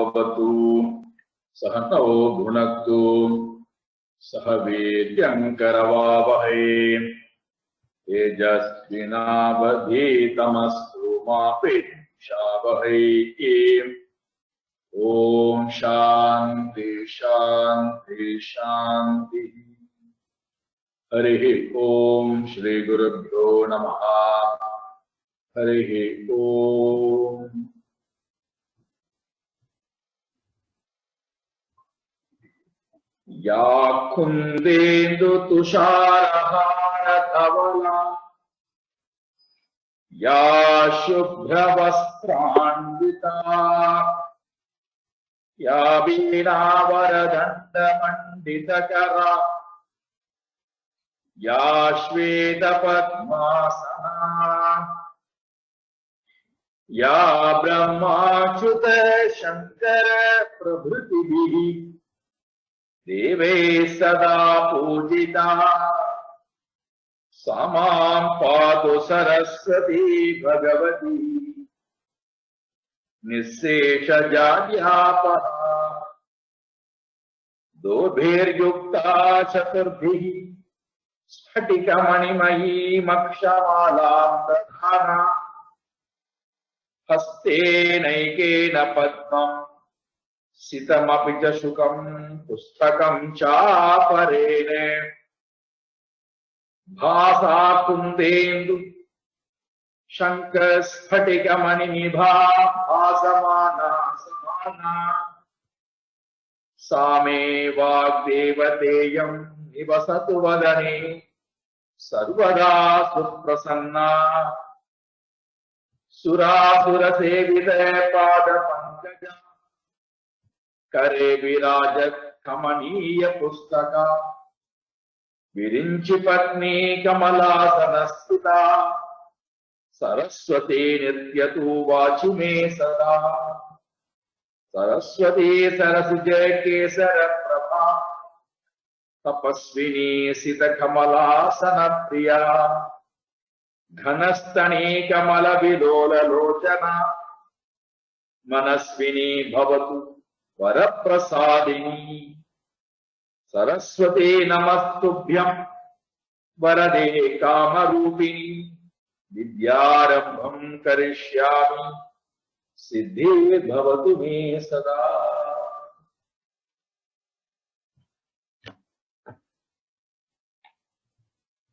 भवतु सहनौ भुनक्तु सह वीर्यङ्करवावहै तेजस्विनावधीतमस्तु मा विद्विषावहै। ओम शांति शांति शांति। हरिः ओम श्री गुरुभ्यो नमः। हरिः ओम। या कुन्देन्दु तुषारहार धवला या शुभ्रवस्त्रान्विता या वीणावरदण्डमण्डितकरा या श्वेतपद्मासना या ब्रह्माच्युत शंकर प्रभृतिभिः देवे सदा पूजिता सा मां पातु सरस्वती भगवती निःशेषजाड्यापहा दोर्भिर्युक्ता चतुर्भिः स्फटिकमणिमयीमक्षमालां दधाना हस्तेनैकेन पद्मं सितमपि च शुकं पुस्तकं चापरेण भासा कुन्देन्दु शङ्खस्फटिकमणिनिभा भासमाना समाना सा मे वाग्देवतेयं निवसतु वदने सर्वदा सुप्रसन्ना सुरासुरसेवित पादपङ्कजा करे विराजत् कमनीय पुस्तका विरिञ्चि पत्नी कमलासनस्थिता सरस्वती नित्यतु वाचि मे सदा सरस्वती सरसिजय केसर प्रभा तपस्विनी सित कमलासन प्रिया घनस्तनी कमल विलोल लोचना मनस्विनी भवतु वरप्रसादिनी सरस्वती नमस्तुभ्यं वरदे कामरूपिणी विद्यारंभं करिष्यामि सिद्धिर्भवतु मे सदा।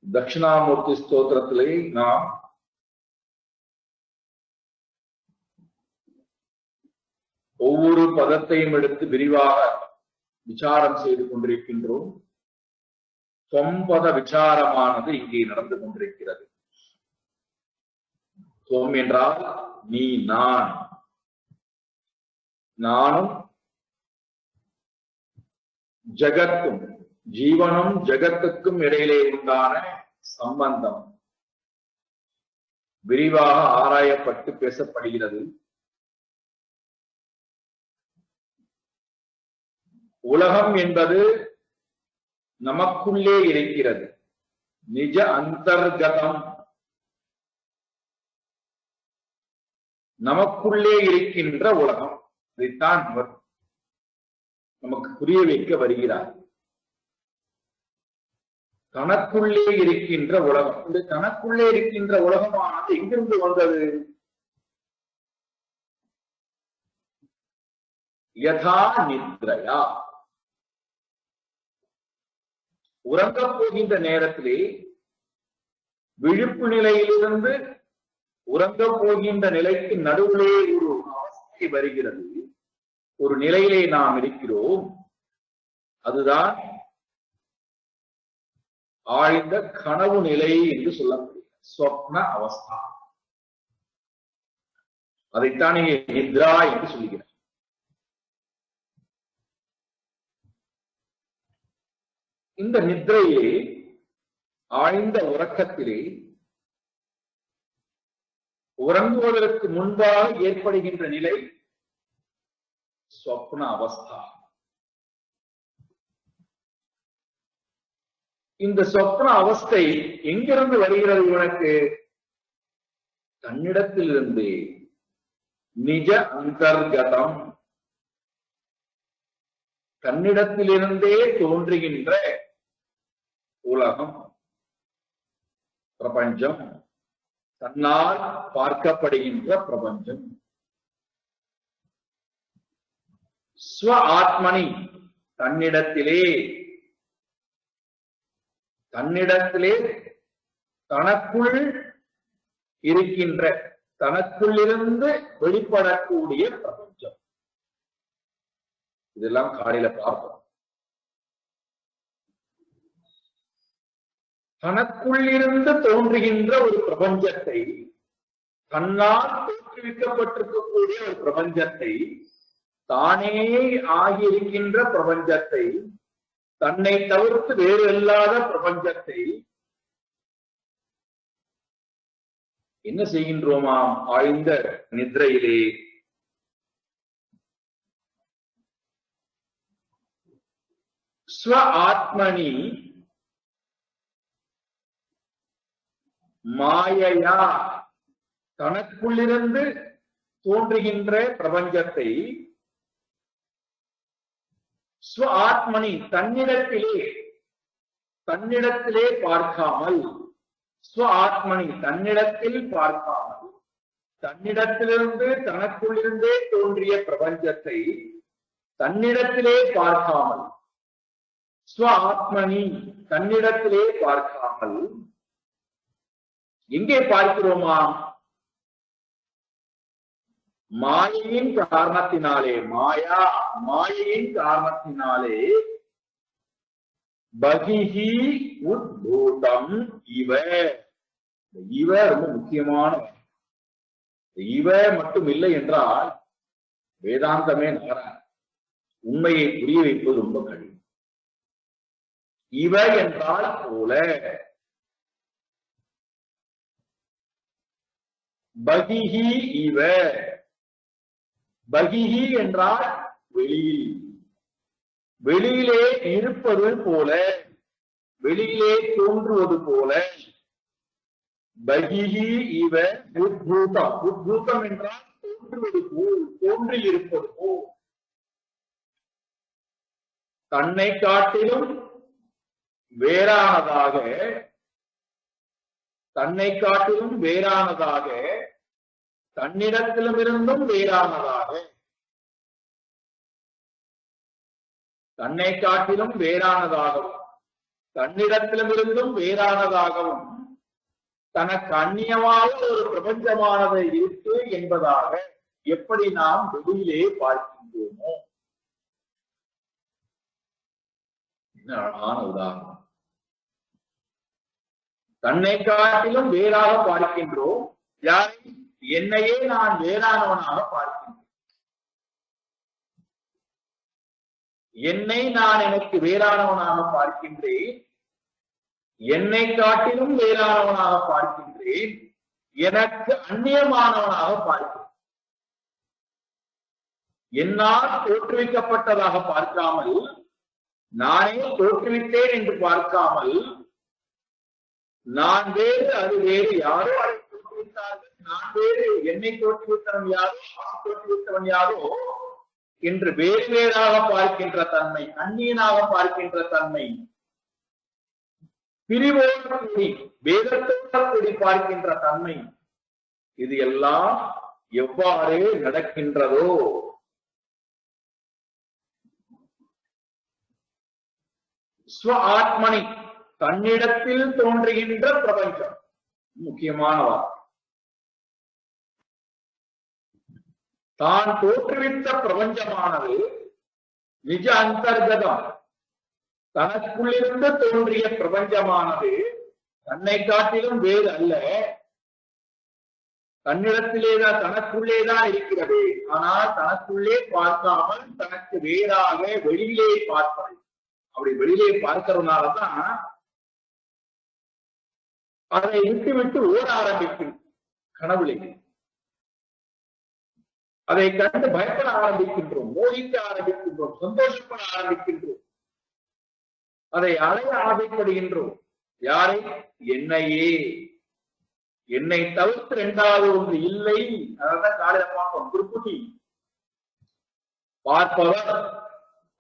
दक्षिणामूर्ति स्तोत्रத்திலே நாம் ஒவ்வொரு பதத்தையும் எடுத்து விரிவாக விசாரம் செய்து கொண்டிருக்கின்றோம். தொம்பத விசாரமானது இங்கே நடந்து கொண்டிருக்கிறது. தொம் என்றால் நீ, நான், நானும் ஜகத்தும், ஜீவனும் ஜகத்துக்கும் இடையிலே உண்டான சம்பந்தம் விரிவாக ஆராயப்பட்டு பேசப்படுகிறது. உலகம் என்பது நமக்குள்ளே இருக்கிறது. நிஜ அந்தர்கதம், நமக்குள்ளே இருக்கின்ற உலகம். இதைத்தான் அவர் நமக்கு புரிய வைக்க வருகிறார். தனக்குள்ளே இருக்கின்ற உலகம். இந்த தனக்குள்ளே இருக்கின்ற உலகமானது எங்கிருந்து வந்தது? யதா நித்ரயா, உறங்கப் போகின்ற நேரத்திலே விழிப்பு நிலையிலிருந்து உறங்கப் போகின்ற நிலைக்கு நடுவிலே ஒரு அவஸ்தை வருகிறது. ஒரு நிலையிலே நாம் இருக்கிறோம். அதுதான் ஆழ்ந்த கனவு நிலை என்று சொல்லப்படுகிறது. ஸ்வப்ன அவஸ்தா. அதைத்தான் இங்கே நித்ரா என்று சொல்லுகிறார். இந்த நித்ரையிலே, ஆழ்ந்த உறக்கத்திலே, உறங்குவதற்கு முன்பாக ஏற்படுகின்ற நிலை ஸ்வப்ன அவஸ்தா. இந்த சொப்ன அவஸ்தை எங்கிருந்து வருகிறது? இவனுக்கு தன்னிடத்திலிருந்து நிஜ அந்தர்கதம். தன்னிடத்திலிருந்தே தோன்றுகின்ற உலகம், பிரபஞ்சம், தன்னால் பார்க்கப்படுகின்ற பிரபஞ்சம். ஸ்வ ஆத்மனி, தன்னிடத்திலே தனக்குள் இருக்கின்ற, தனக்குள்ளிருந்து வெளிப்படக்கூடிய பிரபஞ்சம். இதெல்லாம் காலையில பார்ப்போம். தனக்குள்ளிருந்து தோன்றுகின்ற ஒரு பிரபஞ்சத்தை, தன்னால் தோற்றுவிக்கப்பட்டிருக்கக்கூடிய ஒரு பிரபஞ்சத்தை, தானே ஆகியிருக்கின்ற பிரபஞ்சத்தை, தன்னை தவிர்த்து வேறு இல்லாத பிரபஞ்சத்தை என்ன செய்கின்றோமாம்? ஆழ்ந்த நித்ரையிலே ஸ்வ ஆத்மனி மாயையா, தனக்குள்ளிருந்து தோன்றுகின்ற பிரபஞ்சத்தை ஸ்வ ஆத்மனி, தன்னிடத்திலே பார்க்காமல், ஸ்வ ஆத்மனி, தன்னிடத்தில் பார்க்காமல், தன்னிடத்திலிருந்து தனக்குள்ளிருந்தே தோன்றிய பிரபஞ்சத்தை தன்னிடத்திலே பார்க்காமல், ஸ்வ ஆத்மனி, தன்னிடத்திலே பார்க்காமல் எங்கே பார்க்கிறோமா? மாயையின் காரணத்தினாலே, மாயையின் காரணத்தினாலே பகிஹி உத்பூதம் இவ. இவ ரொம்ப முக்கியமான, இவ மட்டும் இல்லை என்றால் வேதாந்தமே நகராது. உண்மையை புரிய வைப்பது ரொம்ப கடினம். இவ என்றால் போல, பகிஹி இவ. பகிஹி என்றால் வெளியில், வெளியிலே இருப்பது போல, வெளியிலே தோன்றுவது போல. பகிஹி இவ உத்பூதம். உத்பூதம் என்றால் தோன்றுவது போல், தோன்றி இருப்பது போல். தன்னை காட்டிலும் வேறானதாக, தன்னை காட்டிலும் வேறானதாக, தன்னிடத்திலுமிருந்தும் வேறானதாக, தன்னை காட்டிலும் வேறானதாகவும் தன்னிடத்திலுமிருந்தும் வேறானதாகவும் தனக்கு அந்நியமாக ஒரு பிரபஞ்சமானது இருக்கு என்பதாக எப்படி நாம் வெளியிலே பார்க்கின்றோமோ. அழகான உதாரணம். தன்னை காட்டிலும் வேறாக பார்க்கின்றோம். யாரை? என்னையே நான் வேறானவனாக பார்க்கின்றேன். என்னை நான் எனக்கு வேறானவனாக பார்க்கின்றேன். என்னை காட்டிலும் வேறானவனாக பார்க்கின்றேன். எனக்கு அந்நியமானவனாக பார்க்கிறேன். என்னால் தோற்றுவிக்கப்பட்டதாக பார்க்காமல், நானே தோற்றுவித்தேன் என்று பார்க்காமல், நான் வேறு அது வேறு, யாரோ அதை தோற்றுவித்தார்கள், நான் வேறு, என்னை தோற்றுவித்தவன் யாரோ, தோற்றுவித்தவன் யாரோ என்று வேறு வேறாக பார்க்கின்ற தன்மை, அந்நியனாக பார்க்கின்ற தன்மை, பிரிவோடு கூடி வேதத்தோடு கூடி பார்க்கின்ற தன்மை, இது எல்லாம் எவ்வாறு நடக்கின்றதோ ஸ்வ ஆத்மனி, தன்னிடத்தில் தோன்றுகின்ற பிரபஞ்சம். முக்கியமான வார்த்தை. தான் தோற்றுவித்த பிரபஞ்சமானது நிஜ அந்தர்கதம், தனக்குள்ளிருந்து தோன்றிய பிரபஞ்சமானது தன்னை காட்டிலும் வேறு அல்ல, தன்னிடத்திலேதான் தனக்குள்ளேதான் இருக்கிறது. ஆனால் தனக்குள்ளே பார்க்காமல் தனக்கு வேறாக வெளியிலே பார்ப்பது. அப்படி வெளியிலே பார்க்கிறதுனாலதான் அதை விட்டு விட்டு ஓட ஆரம்பிக்கும் கனவுலே. அதை கண்டு பயப்பட ஆரம்பிக்கின்றோம், மோதிக்க ஆரம்பிக்கின்றோம், சந்தோஷப்பட ஆரம்பிக்கின்றோம், அதை அடைய ஆசைப்படுகின்றோம். யாரை? என்னையே. என்னை தவிர்த்து இரண்டாவது ஒன்று இல்லை. அதான் காலையில பார்ப்போம். குறிப்பிட்டி பார்ப்பவர்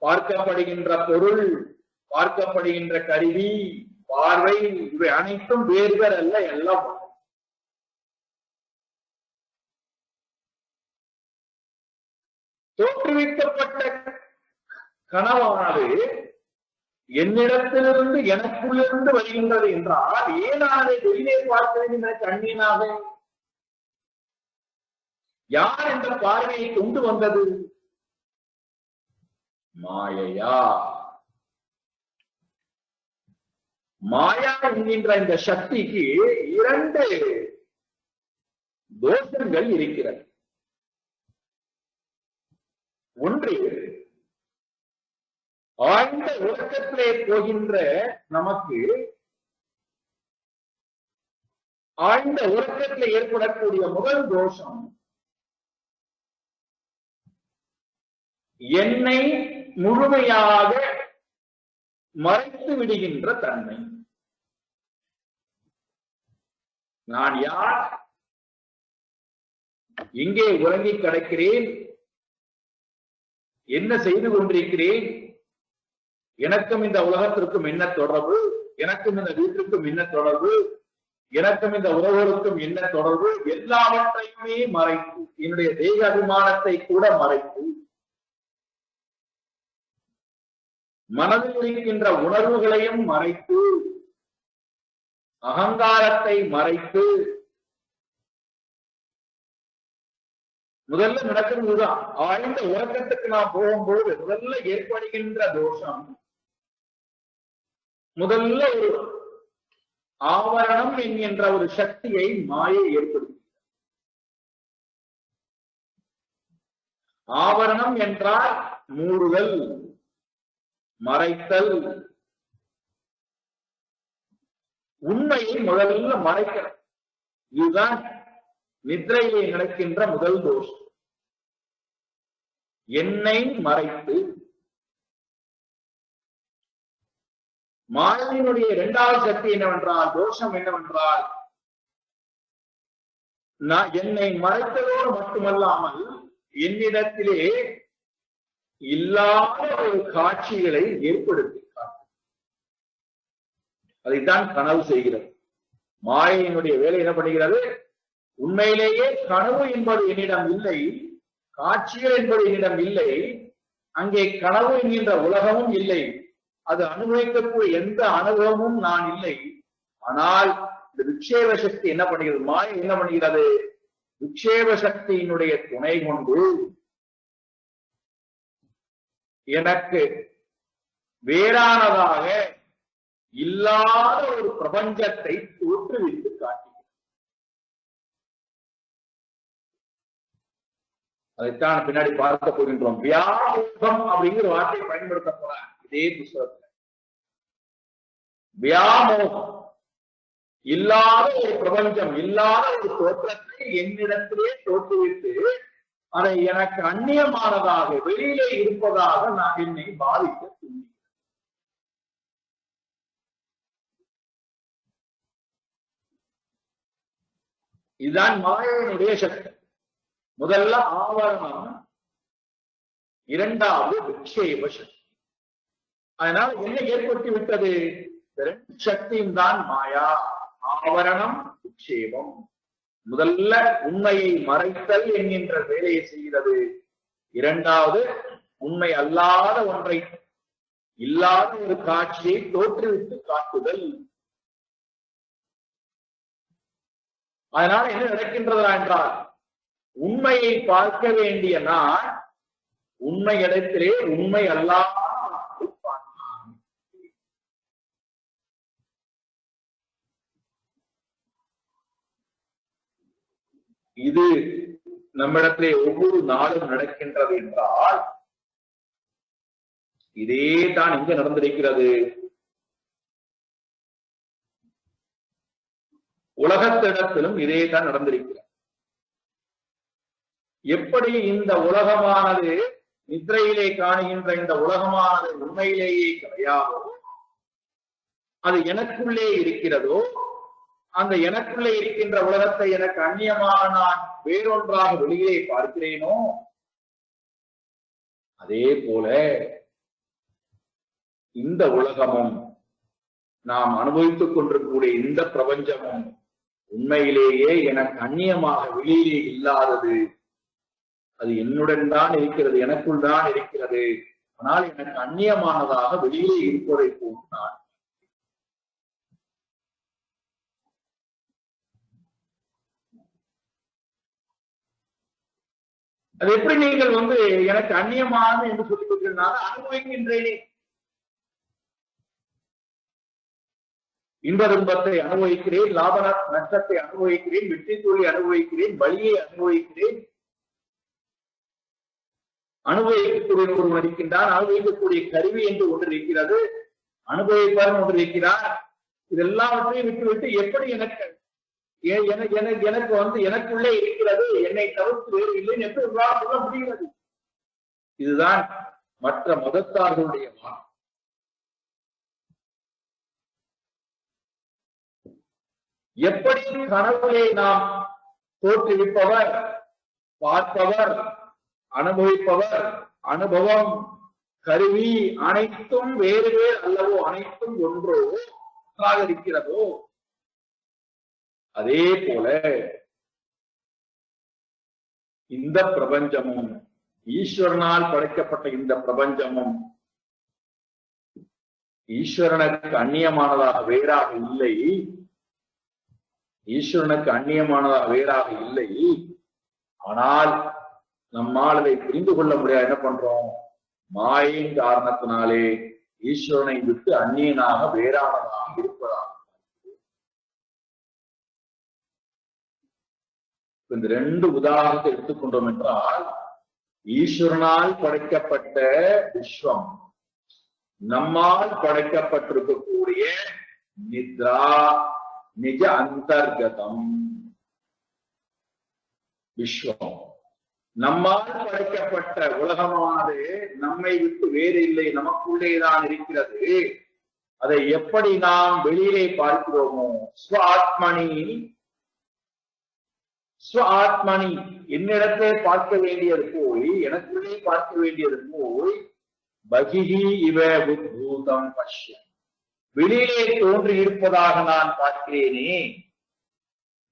பார்க்கப்படுகின்ற பொருள், பார்க்கப்படுகின்ற கருவி, பார்வை, இவை அனைத்தும் வேறுவர் அல்ல, எல்லாம் தோற்றுவிக்கப்பட்ட கனவானது என்னிடத்திலிருந்து எனக்குள்ளிருந்து வருகின்றது என்றால் ஏன் அதை வெளியே பார்க்க வேண்டும் கண்ணீனாக? யார் என்ற பார்வையை கொண்டு வந்தது? மாயையா. மாயா என்கின்ற இந்த சக்திக்கு இரண்டு தோஷங்கள் இருக்கிறது. ஒன்று, ஆழ்ந்த உறக்கத்திலே போகின்ற நமக்கு ஆழ்ந்த உறக்கத்தில் ஏற்படக்கூடிய முதல் தோஷம் என்னை முழுமையாக மறைத்து விடுகின்ற தன்மை. நான் யார், எங்கே உறங்கி கிடக்கிறேன், என்ன செய்து கொண்டிருக்கிறேன், எனக்கும் இந்த உலகத்திற்கும் என்ன தொடர்பு, எனக்கும் இந்த வீட்டிற்கும் என்ன தொடர்பு, எனக்கும் இந்த உறவுகளுக்கும் என்ன தொடர்பு, எல்லாவற்றையுமே மறைத்து, என்னுடைய தேக அபிமானத்தை கூட மறைத்து, மனதில் இருக்கின்ற உணர்வுகளையும் மறைத்து, அகங்காரத்தை மறைத்து, முதல்ல நடக்கிறதுதான். ஆழ்ந்த உறக்கத்துக்கு நாம் போகும்போது முதல்ல ஏற்படுகின்ற தோஷம், முதல்ல ஒரு ஆவரணம் என்கின்ற ஒரு சக்தியை மாயை ஏற்படுத்தி. ஆவரணம் என்றால் மூடுதல், மறைத்தல். உண்மையை முதல்ல மறைக்கிறது. இதுதான் நித்ரையிலே நடக்கின்ற முதல் தோஷம். என்னை மறைத்து. மாயையினுடைய இரண்டாவது சக்தி என்னவென்றால், தோஷம் என்னவென்றால், நான் என்னை மறைத்ததோடு மட்டுமல்லாமல் என்னிடத்திலே இல்லாத ஒரு காட்சிகளை ஏற்படுத்தி அதைத்தான் கனவு செய்கிறது. மாயையினுடைய வேலை என்ன பண்ணுகிறது? உண்மையிலேயே கனவு என்பது என்னிடம் இல்லை, காட்சிகள் என்பது என்னிடம் இல்லை, அங்கே கனவு என்கின்ற உலகமும் இல்லை, அது அனுபவிக்கக்கூடிய எந்த அனுபவமும் நான் இல்லை. ஆனால் இந்த விக்ஷேப சக்தி என்ன பண்ணுகிறது? மாயை என்ன பண்ணுகிறது? விக்ஷேப சக்தியினுடைய துணை கொண்டு எனக்கு வேறானதாக இல்லாத ஒரு பிரபஞ்சத்தை தோற்றுவித்து காட்டுகிறது. அதைத்தான் பின்னாடி பார்க்க போகின்றோம். வியாமோகம் அப்படிங்கிற வார்த்தையை பயன்படுத்த போறாங்க இதே புத்தகத்துல. வியாமோகம், இல்லாத ஒரு பிரபஞ்சம், இல்லாத ஒரு தோற்றத்தை என்னிடத்திலே தோற்றுவித்து அதை எனக்கு அந்நியமானதாக வெளியிலே இருப்பதாக நான் என்னை பாதிக்க தூண்டி. இதுதான் மாயையினுடைய சக்தி. முதல்ல ஆவரணம், இரண்டாவது விக்ஷேப சக்தி. அதனால் என்ன ஏற்பட்டு விட்டது? ரெண்டு சக்தியும் தான் மாயா. ஆவரணம், விக்ஷேபம். முதல்ல உண்மையை மறைத்தல் என்கின்ற வேலையை செய்கிறது. இரண்டாவது உண்மை அல்லாத ஒன்றை, இல்லாத ஒரு காட்சியை தோற்றுவித்து காட்டுதல். அதனால என்ன நடக்கின்றதா என்றால், உண்மையை பார்க்க வேண்டிய நான் உண்மை இடத்திலே உண்மை அல்லாத பார்த்தான். இது நம்மிடத்திலே ஒவ்வொரு நாளும் நடக்கின்றது என்றால், இதே தான் இங்க நடந்திருக்கிறது. உலகத்திடத்திலும் இதே தான் நடந்திருக்கிறது. எப்படி இந்த உலகமானது, நித்ரையிலே காணுகின்ற இந்த உலகமானது உண்மையிலேயே கிடையாதோ, அது எனக்குள்ளே இருக்கிறதோ, அந்த எனக்குள்ளே இருக்கின்ற உலகத்தை எனக்கு அந்நியமாக நான் வேறொன்றாக வெளியே பார்க்கிறேனோ, அதே போல இந்த உலகமும் நாம் அனுபவித்துக் கொண்டிருக்கக்கூடிய இந்த பிரபஞ்சமும் உண்மையிலேயே எனக்கு அந்நியமாக வெளியிலே இல்லாதது. அது என்னுடன் தான் இருக்கிறது, எனக்குள் தான் இருக்கிறது. ஆனால் எனக்கு அந்நியமானதாக வெளியிலே இருப்பதை போன்று நான் அது எப்படி நீங்கள் எனக்கு அந்நியமான என்று சொல்லிக் கொடுக்கிறதுனால அனுபவிக்கின்றேனே. இன்ப துன்பத்தை அனுபவிக்கிறேன், லாப நஷ்டத்தை அனுபவிக்கிறேன், வெற்றி தோல்வி அனுபவிக்கிறேன், வலியை அனுபவிக்கிறேன். அனுபவிக்கக்கூடிய ஒருவன் இருக்கின்றான், அனுபவிக்கக்கூடிய கருவி என்று ஒன்று இருக்கிறது, அனுபவிப்பார் ஒன்று இருக்கிறார். இதெல்லாவற்றையும் விட்டுவிட்டு எப்படி எனக்கு எனக்குள்ளே இருக்கிறது, என்னை தவிர்த்து வேறு இல்லை என்று சொல்ல முடிகிறது. இதுதான் மற்ற மதத்தார்களுடைய வாதம். எப்படி கனவுகளை நாம் தோற்றுவிப்பவர், பார்ப்பவர், அனுபவிப்பவர், அனுபவம், கருவி அனைத்தும் வேறு வேறு அல்லவோ, அனைத்தும் ஒன்றோ ஒன்றாக இருக்கிறதோ, அதே போல இந்த பிரபஞ்சமும், ஈஸ்வரனால் படைக்கப்பட்ட இந்த பிரபஞ்சமும் ஈஸ்வரனுக்கு அந்நியமானதாக வேறாக இல்லை. ஈஸ்வரனுக்கு அந்நியமானதாக வேறாக இல்லை. ஆனால் நம்மால் அதை புரிந்து கொள்ள முடியாது. என்ன பண்றோம்? மாயின் காரணத்தினாலே ஈஸ்வரனை விட்டு அந்நியனாக வேறானதாக இருப்பதாக. இந்த ரெண்டு உதாரணத்தை எடுத்துக்கொண்டோம் என்றால், ஈஸ்வரனால் படைக்கப்பட்ட விஸ்வம், நம்மால் படைக்கப்பட்டிருக்கக்கூடிய நித்ரா, நிஜ அந்தர்கதம் விஸ்வம், நம்மால் படைக்கப்பட்ட உலகமானது நம்மை விட்டு வேறு இல்லை, நமக்குள்ளேதான் இருக்கிறது. அதை எப்படி நாம் வெளியிலே பார்க்கிறோமோ, ஸ்வாத்மனி ஸ்வாத்மனி, என்னிடத்தை பார்க்க வேண்டியது போய், எனக்குள்ளே பார்க்க வேண்டியது போய், பகிஹி இவ உத்பூதம் பஷ்யம், வெளியிலே தோன்றி இருப்பதாக நான் பார்க்கிறேனே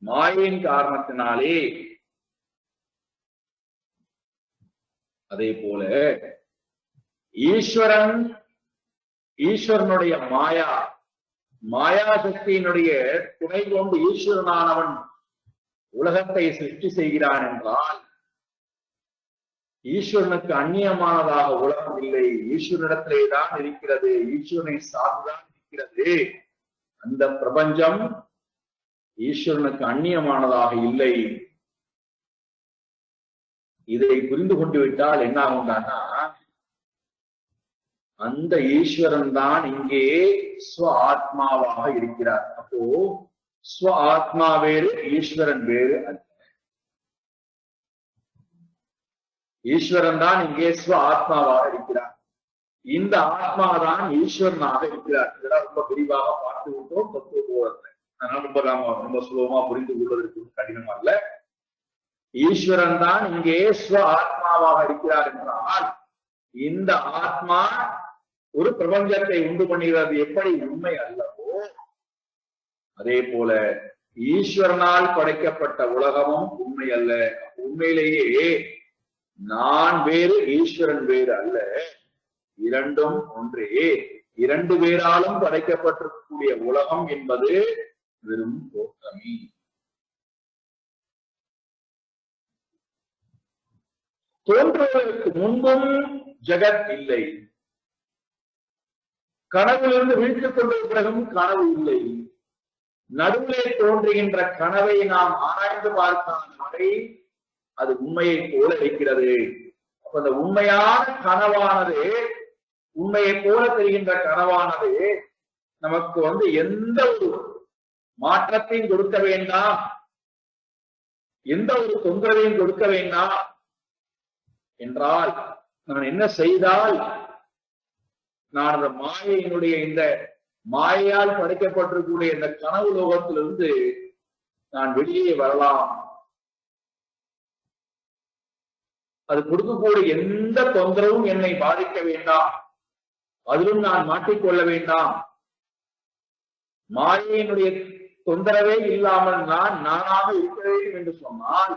மாயின் காரணத்தினாலே. அதே போல ஈஸ்வரனுடைய மாயா சக்தியினுடைய துணை கொண்டு ஈஸ்வரனானவன் உலகத்தை சிருஷ்டி செய்கிறான் என்றால், ஈஸ்வரனுக்கு அந்நியமானதாக உலகம் இல்லை, ஈஸ்வரனிடத்திலே தான் இருக்கிறது, ஈஸ்வரனை சார்ந்துதான் இருக்கிறது. அந்த பிரபஞ்சம் ஈஸ்வரனுக்கு அந்நியமானதாக இல்லை. இதை புரிந்து கொண்டு விட்டால் என்ன ஆகும்னா, அந்த ஈஸ்வரன் தான் இங்கே ஸ்வ ஆத்மாவாக இருக்கிறார். அப்போ ஸ்வ ஆத்மா வேறு, ஈஸ்வரன் வேறு அல்ல. ஈஸ்வரன் தான் இங்கே ஸ்வ ஆத்மாவாக இருக்கிறார். இந்த ஆத்மா தான் ஈஸ்வரனாக இருக்கிறார். இதெல்லாம் ரொம்ப விரிவாக பார்த்து விட்டோம் தத்துவ போதத்தை. அதனால ரொம்ப சுலபமா புரிந்து கொள்வதற்கு கடினம் அல்ல. ஈஸ்வரன் தான் இங்கே ஸ்வ ஆத்மாவாக இருக்கிறார் என்றால், இந்த ஆத்மா ஒரு பிரபஞ்சத்தை உண்டு பண்ணுகிறது எப்படி உண்மை அல்லவோ, அதே போல ஈஸ்வரனால் படைக்கப்பட்ட உலகமும் உண்மை அல்ல. உண்மையிலேயே நான் வேறு, ஈஸ்வரன் வேறு அல்ல, இரண்டும் ஒன்றே. இரண்டு பேராலும் படைக்கப்பட்டிருக்கக்கூடிய உலகம் என்பது வெறும் தோற்றமே. தோன்றுவதற்கு முன்பும் ஜெகத் இல்லை, கனவிலிருந்து விழித்துக் கொண்ட பிறகும் கனவு இல்லை. நடுவிலே தோன்றுகின்ற கனவை நாம் ஆராய்ந்து பார்க்காத வரை அது உண்மையை போல இருக்கிறது. அப்ப அந்த உண்மையான கனவானது, உண்மையை போல தெரிகின்ற கனவானது நமக்கு எந்த ஒரு மாற்றத்தையும் கொடுக்க வேண்டாம், எந்த ஒரு தொந்தரவையும் கொடுக்க வேண்டாம் என்றால், நான் என்ன செய்தால் நான் அந்த மாயையினுடைய, இந்த மாயையால் படைக்கப்பட்டிருக்கக்கூடிய இந்த கனவு லோகத்திலிருந்து நான் வெளியே வரலாம். அது கொடுக்கக்கூடிய எந்த தொந்தரவும் என்னை பாதிக்க வேண்டாம். அதிலும் நான் மாட்டிக்கொள்ள வேண்டாம். மாயையினுடைய தொந்தரவே இல்லாமல் நான் நானாக இருக்க வேண்டும் என்று சொன்னால்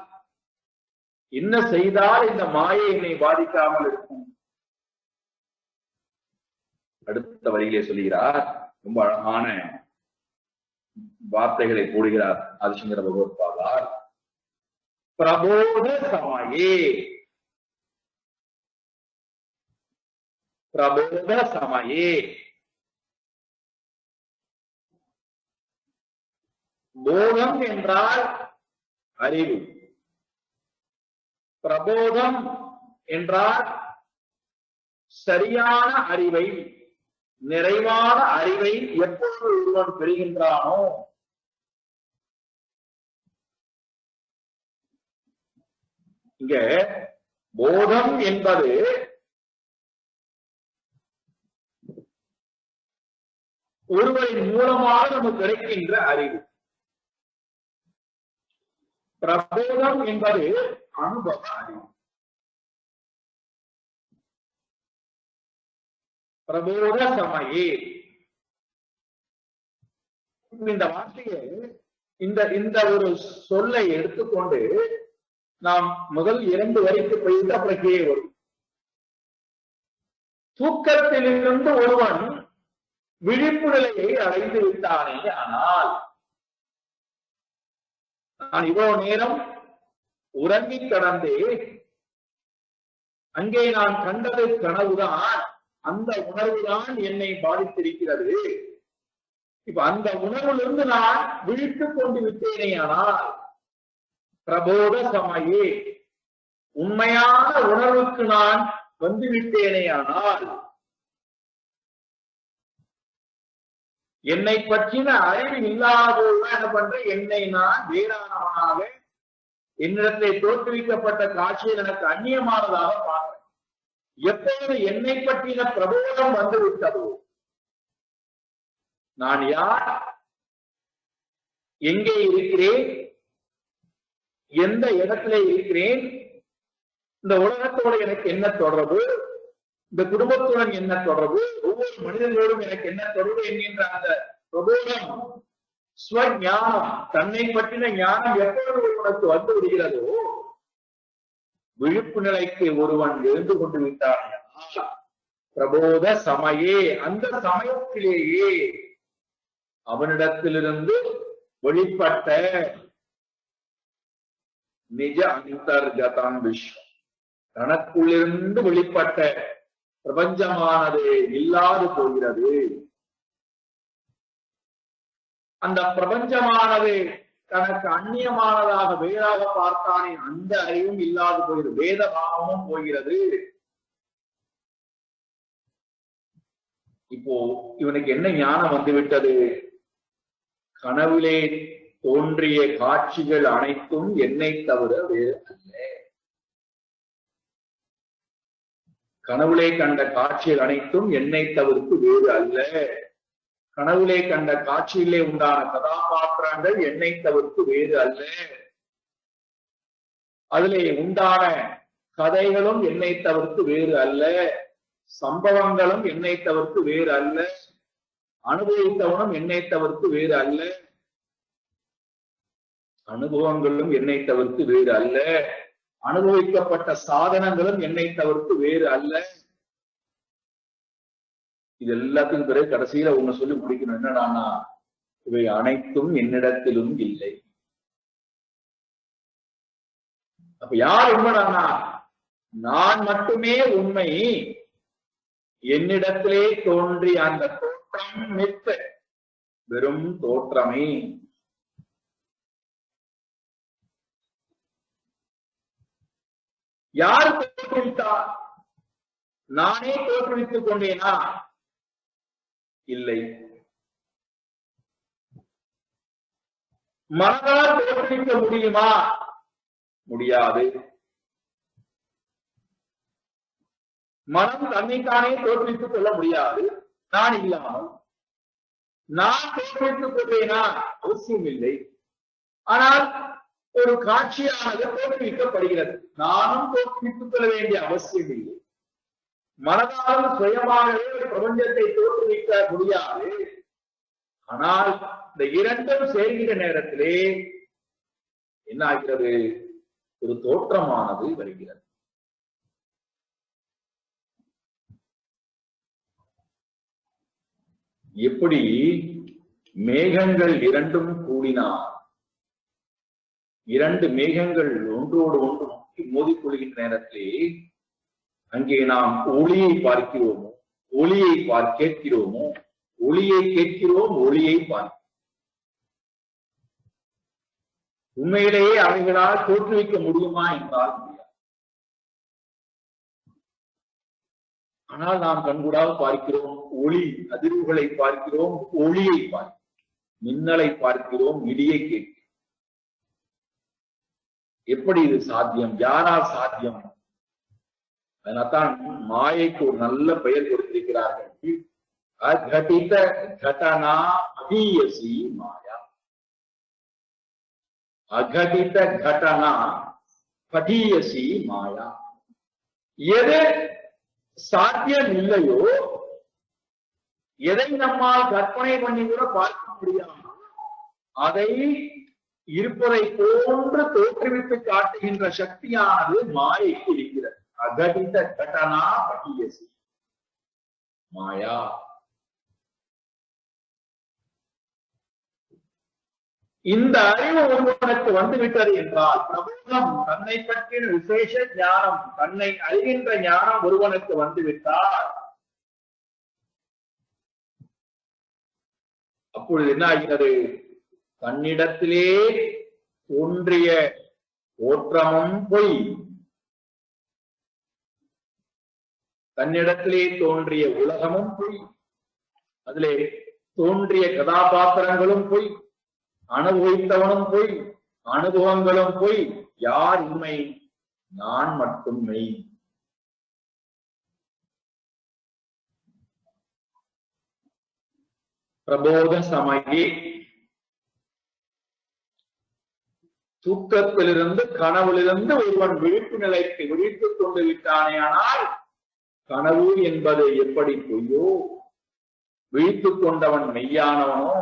என்ன செய்தால் இந்த மாயை என்னை பாதிக்காமல் இருக்கும்? அடுத்த வரியிலே சொல்லுகிறார், ரொம்ப அழகான வார்த்தைகளை போடுகிறார் ஆதிசங்கர பகவத்பாதார். பிரபோத சமயே, பிரபோத சமயே, போதம் என்றால் அறிவு, பிரபோதம் என்றால் சரியான அறிவை, நிறைவான அறிவை எப்பொழுது ஒருவன் பெறுகின்றானோ, இங்க போதம் என்பது ஒருவரின் மூலமாக நமக்கு கிடைக்கின்ற அறிவு. பிரபோதம் என்பது அனுபவ அறிவு. பிரபோத சமயே, இந்த வார்த்தையை இந்த ஒரு சொல்லை எடுத்துக்கொண்டு நாம் முதல் 2 வரிக்கு போயிட்டு அப்புறம் கீழே வரும். தூக்கத்திலிருந்து ஒருவன் விழிப்பு நிலையை அடைந்து விட்டானே, ஆனால் நான் இவ்வளவு நேரம் உறங்கி கடந்தே அங்கே நான் கண்டது கனவுதான், அந்த உணர்வுதான் என்னை பாதித்திருக்கிறது. இப்ப அந்த உணர்விலிருந்து நான் விழித்துக் கொண்டு விட்டேனே, ஆனால் பிரபோத சமயே உண்மையான உணர்வுக்கு நான் வந்து விட்டேனே, ஆனால் என்னை பற்றின அறிவு இல்லாதவர்கள் என்ன பண்றேன், என்னை நான் வேறானவனாக, என்னிடத்திலே தோற்றுவிக்கப்பட்ட காட்சியில் எனக்கு அந்நியமானதாக பார்க்கிறேன். எப்பொழுது என்னை பற்றின பிரபோதம் வந்து விட்டதோ, நான் யார், எங்கே இருக்கிறேன், எந்த இடத்திலே இருக்கிறேன், இந்த உலகத்தோடு எனக்கு என்ன தொடர்பு, இந்த குடும்பத்துடன் என்ன தொடர்பு, ஒவ்வொரு மனிதர்களோடும் எனக்கு என்ன தொடர்பு என்கின்ற அந்த பிரபோதம், ஸ்வஞானம், தன்னை பற்றின ஞானம் எப்பொழுது உனக்கு வந்து விடுகிறதோ, விழிப்பு நிலைக்கு ஒருவன் எழுந்து கொண்டு விட்டான். பிரபோத சமயே, அந்த சமயத்திலேயே அவனிடத்திலிருந்து வெளிப்பட்ட நிஜ அந்தர்கதம் விஸ்வம், தனக்குள்ளிருந்து வெளிப்பட்ட பிரபஞ்சமானது இல்லாது போகிறது. அந்த பிரபஞ்சமானது தனக்கு அந்நியமானதாக வேறாக பார்த்தானே, அந்த அறிவும் இல்லாது போகிறது, வேத பாவமும் போகிறது. இப்போ இவனுக்கு என்ன ஞானம் வந்துவிட்டது? கனவிலே தோன்றிய காட்சிகள் அனைத்தும் என்னை தவிர வேறு அல்ல. கனவுலே கண்ட காட்சிகள் அனைத்தும் என்னை தவிர்த்து வேறு அல்ல. கனவுலே கண்ட காட்சியிலே உண்டான கதாபாத்திரங்கள் என்னை தவிர்த்து வேறு அல்ல. அதிலே உண்டான கதைகளும் என்னை தவிர்த்து வேறு அல்ல. சம்பவங்களும் என்னை தவிர்த்து வேறு அல்ல. அனுபவித்தவனும் என்னை தவிர்த்து வேறு அல்ல. அனுபவங்களும் என்னை தவிர்த்து வேறு அல்ல. அனுபவிக்கப்பட்ட சாதனங்களும் என்னை தவிர்த்து வேறு அல்ல. இது எல்லாத்துக்கும் பிறகு கடைசியில ஒண்ணு சொல்லி முடிக்கணும், என்னன்னா இவை அனைத்தும் என்னிடத்திலும் இல்லை. அப்ப யார் உண்மைடானா? நான் மட்டுமே உண்மை. என்னிடத்திலே தோன்றி அந்த தோற்றம் மித்த வெறும் தோற்றமே. யார் தோற்றுவித்தார்? நானே தோற்றுவித்துக் கொண்டேனா? இல்லை. மனதால் தோற்றுவிக்க முடியுமா? முடியாது. மனம் தன்னைத்தானே தோற்றுவித்துக் கொள்ள முடியாது, நான் இல்லாமல். நான் தோற்றுவித்துக் கொண்டேனா? அவசியம் இல்லை. ஆனால் ஒரு காட்சியானது தோற்றுவிக்கப்படுகிறது, நானும் தோற்றுவித்துக் கொள்ள வேண்டிய அவசியம் இல்லை. மனதாலும் சுயமாகவே பிரபஞ்சத்தை தோற்றுவிக்க முடியாது. ஆனால் இந்த இரண்டும் சேர்கிற நேரத்திலே என்ன ஆகிறது? ஒரு தோற்றமானது வருகிறது. எப்படி மேகங்கள் இரண்டும் கூடினால், இரண்டு மேகங்கள் ஒன்றோடு ஒன்று மோதிக்கொள்கின்ற நேரத்திலே அங்கே நாம் ஒளியை பார்க்கிறோமோ, ஒளியை கேட்கிறோமோ, ஒளியை கேட்கிறோம், ஒளியை பார்க்கிறோம். உண்மையிலேயே அவைகளால் தோற்றுவிக்க முடியுமா என்றால் முடியாது. ஆனால் நாம் கண்கூடாக பார்க்கிறோம், ஒளி அதிர்வுகளை பார்க்கிறோம், ஒளியை பார்க்கிறோம், மின்னலை பார்க்கிறோம், இடியை கேட்கிறோம். எப்படி இது சாத்தியம்? யாரால் சாத்தியம்? அதனால்தான் மாயைக்கு ஒரு நல்ல பெயர் கொடுத்திருக்கிறார்கள். அகடித கடனா படீயசி மாயா. அகடித கடனா படீயசி மாயா. எது சாத்தியம் இல்லையோ, எதை நம்மால் கற்பனை பண்ணி கூட பார்க்க முடியாமல் அதை இருப்பதை போன்று தோற்றுவித்து காட்டுகின்ற சக்தியானது மாயைக்கு இருக்கிறது. அகடித கடனா படீயசி மாயா. இந்த அறிவு ஒருவனுக்கு வந்துவிட்டது என்றால், பிரபஞ்சம் தன்னை பற்றிய விசேஷ ஞானம், தன்னை அறிகின்ற ஞானம் ஒருவனுக்கு வந்துவிட்டால் அப்பொழுது என்ன ஆகிறது? தன்னிடத்திலே தோன்றிய தோற்றமும் பொய், தன்னிடத்திலே தோன்றிய உலகமும் பொய், அதிலே தோன்றிய கதாபாத்திரங்களும் பொய், அனுபவித்தவனும் பொய், அனுபவங்களும் பொய். யார் உண்மை? நான் மட்டும் மெய். பிரபோத சமயே, தூக்கத்திலிருந்து கனவிலிருந்து ஒருவன் விழிப்பு நிலைக்கு விழித்துக் கொண்டு விட்டானே, ஆனால் கனவு என்பது எப்படி பொய்யோ, விழித்துக் கொண்டவன் மெய்யானவனோ.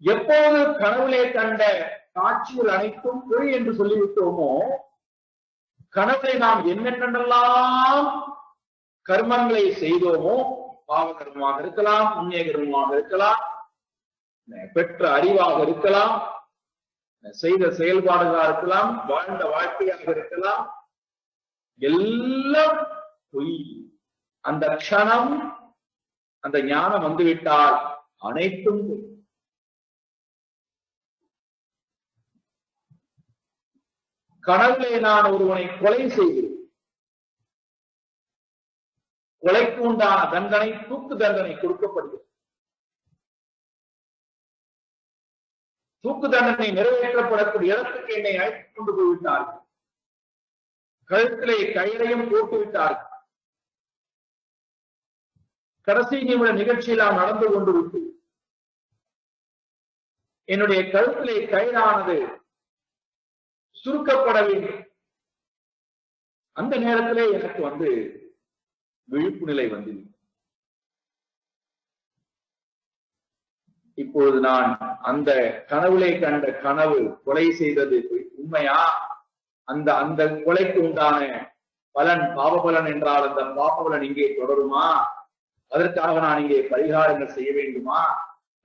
எப்போது கனவுலே கண்ட காட்சிகள் அனைத்தும் பொய் என்று சொல்லிவிட்டோமோ, கனவுலை நாம் என்னென்னெல்லாம் கர்மங்களை செய்தோமோ, பாவ கர்மமாக இருக்கலாம், புண்ணிய கர்மமாக இருக்கலாம், பெற்ற அறிவாக இருக்கலாம், செய்த செயல்பாடுகளாக இருக்கலாம், வாழ்ந்த வாழ்க்கையாக இருக்கலாம், எல்லாம் பொய். அந்த க்ஷணம் அந்த ஞானம் வந்துவிட்டால் அனைத்தும் பொய். கனவுலே நான் ஒருவனை கொலை செய்கிறேன், கொலைக்கு உண்டான தண்டனை தூக்கு தண்டனை கொடுக்கப்படுகிறது. தூக்கு தண்டனை நிறைவேற்றப்படக்கூடிய இடத்துக்கு என்னை அழைத்துக் கொண்டு போய்விட்டார்கள். கழுத்திலே கயிறையும் போட்டு விட்டார்கள். கடைசி நிமிட நிகழ்ச்சியெல்லாம் நடந்து கொண்டு விட்டு என்னுடைய கழுத்திலே கயிறானது சுருக்கப்பட வேண்டும். அந்த நேரத்திலே எனக்கு விழிப்பு நிலை வந்து, இப்பொழுது நான் அந்த கனவுலே கண்ட கனவு கொலை செய்தது உண்மையா? அந்த அந்த கொலைக்கு உண்டான பலன் பாவ பலன் என்றால் அந்த பாப பலன் இங்கே தொடருமா? அதற்காக நான் இங்கே பரிகாரங்கள் செய்ய வேண்டுமா?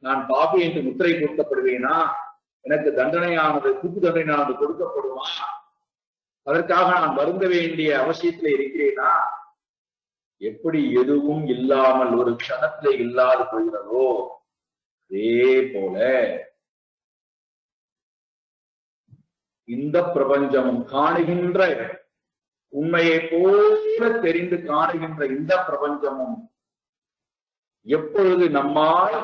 நான் பாபி என்று முத்திரை கொடுக்கப்படுவேனா? எனக்கு தண்டனையானது தூக்கு தண்டனையானது கொடுக்கப்படுமா? அதற்காக நான் வருந்த வேண்டிய அவசியத்திலே இருக்கிறேனா? எப்படி எதுவும் இல்லாமல் ஒரு க்ஷணத்திலே இல்லாது போகிறதோ, அதே போல இந்த பிரபஞ்சமும் காணுகின்ற உண்மையை போல தெரிந்து காணுகின்ற இந்த பிரபஞ்சமும் எப்பொழுது நம்மால்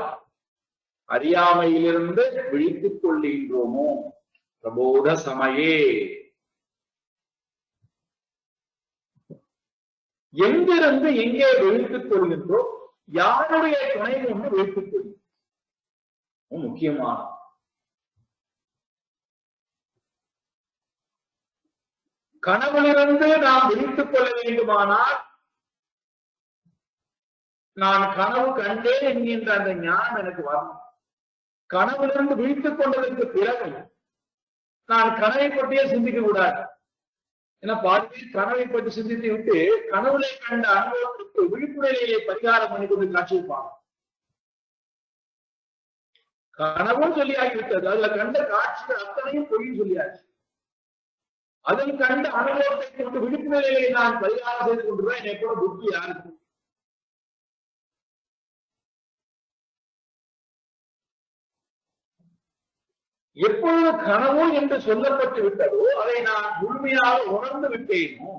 அறியாமையிலிருந்து விழித்துக் கொள்கின்றோமோ, பிரபோத சமயே, எங்கிருந்து எங்கே விழித்துக் கொள்கின்றோம், யாருடைய துணை கொண்டு விழித்துக் கொள்கின்றோம். முக்கியமான கனவிலிருந்து நாம் விழித்துக் கொள்ள வேண்டுமானால் நான் கனவு கண்டேன் என்கின்ற அந்த ஞானம் எனக்கு வரணும். கனவிலிருந்து விழித்துக் கொண்டதற்கு பிறகு நான் கனவை பற்றியே சிந்திக்க கூடாது. ஏன்னா பாதி கனவை பற்றி சிந்தித்து விட்டு கனவுலை கண்ட அனுபவத்திற்கு விழிப்புணர்வையை பரிகாரம் பண்ணி கொண்டு காட்சியிருப்பாங்க. கனவும் சொல்லியாகிவிட்டது, அதுல கண்ட காட்சிகள் அத்தனையும் பொய்யும் சொல்லியாச்சு. அதில் கண்ட அனுபவத்தை கொண்டு விழிப்புணர்வையை நான் பரிகாரம் செய்து கொண்டுதான் என்னை கூட புத்தி யாருக்கு. எப்பொழுது கனவு என்று சொல்லப்பட்டு விட்டதோ அதை நான் முழுமையாக உணர்ந்து விட்டேனோ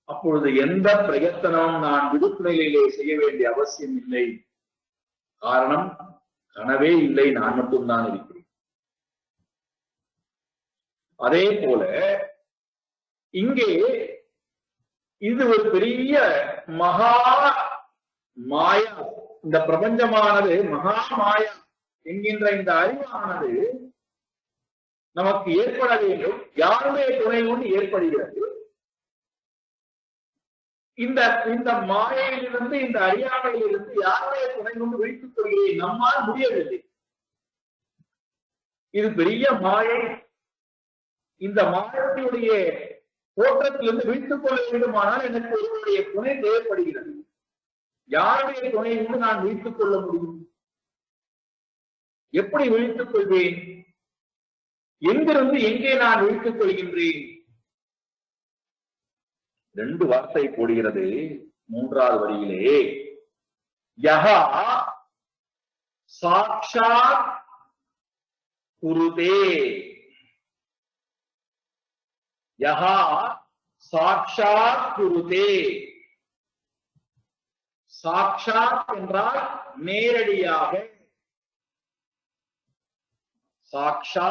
அப்பொழுது எந்த பிரயத்தனமும் நான் விடுப்புநிலையிலே செய்ய வேண்டிய அவசியம் இல்லை. காரணம் கனவே இல்லை, நான் மட்டும்தான் இருக்கிறேன். அதே போல இங்கே இது ஒரு பெரிய மகா மாயா, இந்த பிரபஞ்சமானது மகா மாயா என்கின்ற இந்த அறிவானது நமக்கு ஏற்பட வேண்டும். யாருடைய துணை கொண்டு ஏற்படுகிறது? இந்த மாயையிலிருந்து, இந்த அறியாமையிலிருந்து யாருடைய துணை கொண்டு விழித்துக் கொள்கிறேன்? நம்மால் முடியவில்லை. இது பெரிய மாயை. இந்த மாயத்தினுடைய தோற்றத்திலிருந்து விழித்துக் கொள்ள வேண்டுமானால் எனக்கு ஒருவருடைய துணை தேவைப்படுகிறது. யாருடைய துணை கொண்டு நான் விழித்துக் கொள்ள முடியும்? எப்படி விழித்துக் கொள்வேன்? எங்கிருந்து எங்கே நான் விழித்துக் கொள்கின்றேன்? ரெண்டு வார்த்தை போடுகிறது மூன்றாவது வரியிலே. யஹா சாக்ஷாத் குருதே. யஹா சாக்ஷாத் குருதே. சாக்ஷாத் என்றால் நேரடியாக, சாக்ஷா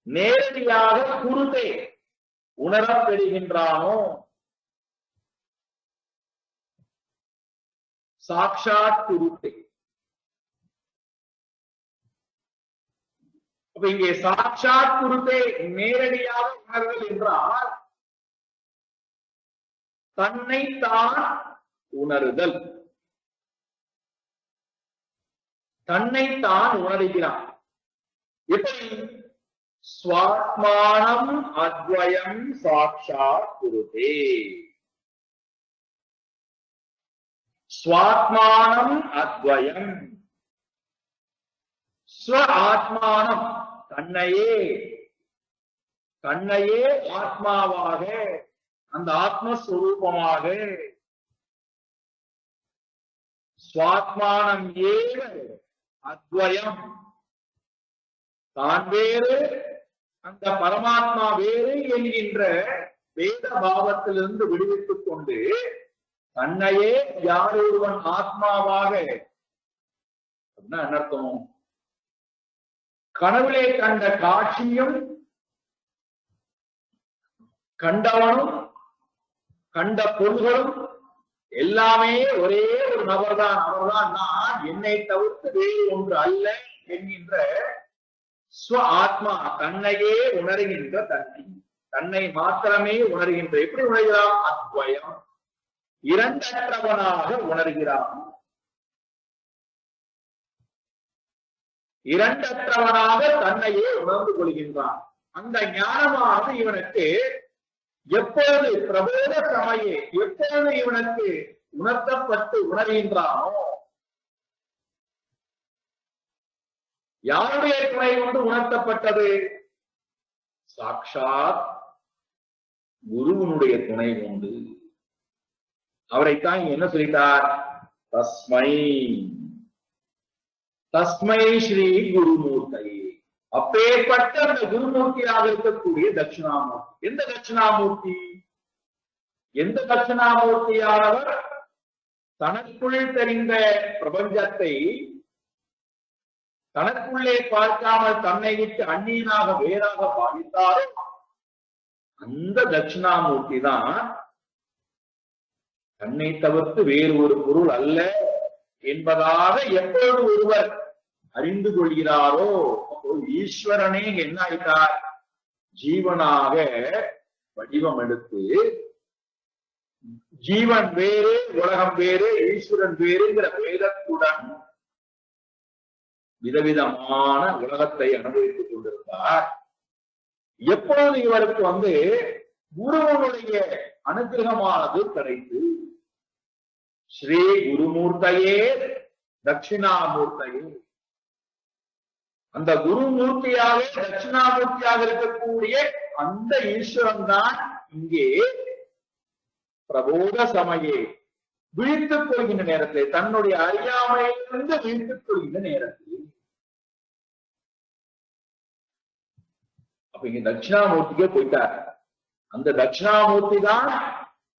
நேரடியாக, குருதே உணரப்பெறுகின்றானோ, சாக்ஷாத் குருதே. அப்ப இங்கே சாக்ஷாத் குருதே நேரடியாக உணர்தல் என்றால் தன்னைத்தான் உணருதல். தன்னைத்தான் உணர்கிறான். எப்படி? ஸ்வாத்மானம் அத்வயம் சாக்ஷாத் குருதே. ஸ்வாத்மானம் அத்வயம், ஸ்வ ஆத்மானம் தன்னையே, தன்னையே ஆத்மாவாக, அந்த ஆத்மஸ்வரூபமாக, ஸ்வாத்மானம் ஏவ அத்வயம் தான் வேறு அந்த பரமாத்மா வேறு என்கின்ற வேத பாவத்திலிருந்து விடுவித்துக் கொண்டு தன்னையே யார் ஒருவன் ஆத்மாவாக, என்ன அர்த்தம்? கனவுலே கண்ட காட்சியும் கண்டவனும் கண்ட பொருள்களும் எல்லாமே ஒரே ஒரு நபர்தான், அவர்தான் நான், என்னை தவிர்த்து வேறு ஒன்று அல்ல என்கின்ற ஸ்வ ஆத்மா, தன்னையே உணர்கின்ற தன்னை, தன்னை மாத்திரமே உணர்கின்ற. எப்படி உணர்கிறான்? அத்வயம், இரண்டற்றவனாக உணர்கிறான். இரண்டற்றவனாக தன்னையே உணர்ந்து கொள்கின்றான். அந்த ஞானமானது இவனுக்கு எப்பொழுது பிரபோத சமயே, எப்பொழுது இவனுக்கு உணர்த்தப்பட்டு உணர்கின்றானோ, யாருடைய துணை கொண்டு உணர்த்தப்பட்டது? சாக்ஷாத் குருவனுடைய துணை கொண்டு. அவரைத்தான் என்ன சொல்லிட்டார்? தஸ்மை, தஸ்மை ஸ்ரீ குருமூர்த்தி. அப்பேற்பட்ட அந்த குருமூர்த்தியாக இருக்கக்கூடிய தட்சிணாமூர்த்தி. எந்த தட்சிணாமூர்த்தி? எந்த தட்சிணாமூர்த்தியானவர் தனக்குள் தெரிந்த பிரபஞ்சத்தை தனக்குள்ளே பார்க்காமல் தன்னை விட்டு அந்நியனாக வேறாக பாவித்தாரோ அந்த தட்சிணாமூர்த்தி தான் தன்னை தவிர்த்து வேறு ஒரு பொருள் அல்ல என்பதாக எப்பொழுது ஒருவர் அறிந்து கொள்கிறாரோ, ஈஸ்வரனே என்ன ஆயிட்டார், ஜீவனாக வடிவம் எடுத்து, ஜீவன் வேறு உலகம் வேறு ஈஸ்வரன் வேறுங்கிற வேதத்துடன் விதவிதமான உலகத்தை அனுபவித்துக் கொண்டிருந்தார். எப்பொழுது இவருக்கு குருவனுடைய அனுகிரகமானது கிடைத்து, ஸ்ரீ குருமூர்த்தையே தட்சிணாமூர்த்தையே, அந்த குருமூர்த்தியாக தட்சிணாமூர்த்தியாக இருக்கக்கூடிய அந்த ஈஸ்வரன் தான் இங்கே பிரபோத சமயே விழித்துக் கொள்கின்ற நேரத்தில், தன்னுடைய அறியாமையிலிருந்து விழித்துக் கொள்கின்ற நேரத்தில், அப்ப இங்க தட்சிணாமூர்த்திக்கே போயிட்டார். அந்த தட்சிணாமூர்த்தி தான்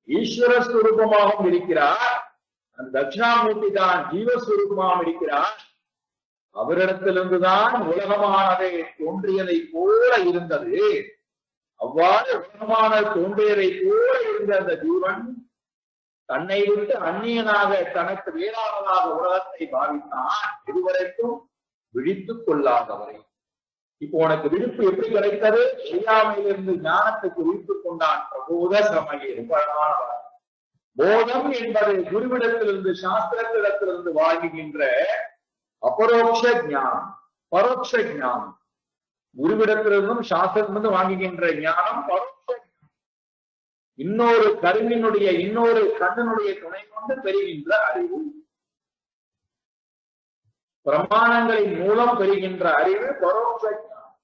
ஈஸ்வர ஸ்வரூபமாகவும் இருக்கிறார், அந்த தட்சிணாமூர்த்தி தான் ஜீவஸ்வரூபமாகவும் இருக்கிறார். அவரிடத்திலிருந்துதான் உலகமானதை தோன்றியதை போல இருந்தது. அவ்வாறு உலகமானது தோன்றியதை போல இருந்த அந்த ஜீவன் தன்னை விட்டு அந்நியனாக, தனக்கு வேறானதாக உலகத்தை பாவித்தான், இதுவரைக்கும் விழித்துக் கொள்ளாதவரை. இப்போ உனக்கு விழிப்பு எப்படி கிடைத்தது? அறியாமையிலிருந்து ஞானத்துக்கு விழித்துக் கொண்டான். பிரபோத சமயே, ரொம்ப அழகான போதம் என்பது குருவிடத்திலிருந்து, சாஸ்திரத்திடத்திலிருந்து வாழ்கின்ற அபரோக்ஷ ஞானம், பரோட்ச ஞானம். குருவிடத்திலிருந்தும் சாஸ்திரத்திலிருந்து வாங்குகின்ற ஞானம் பரோட்ச ஞானம். இன்னொரு கருவினுடைய, இன்னொரு கண்ணனுடைய துணை கொண்டு பெறுகின்ற அறிவு, பிரமாணங்களின் மூலம் பெறுகின்ற அறிவு பரோட்ச ஞானம்.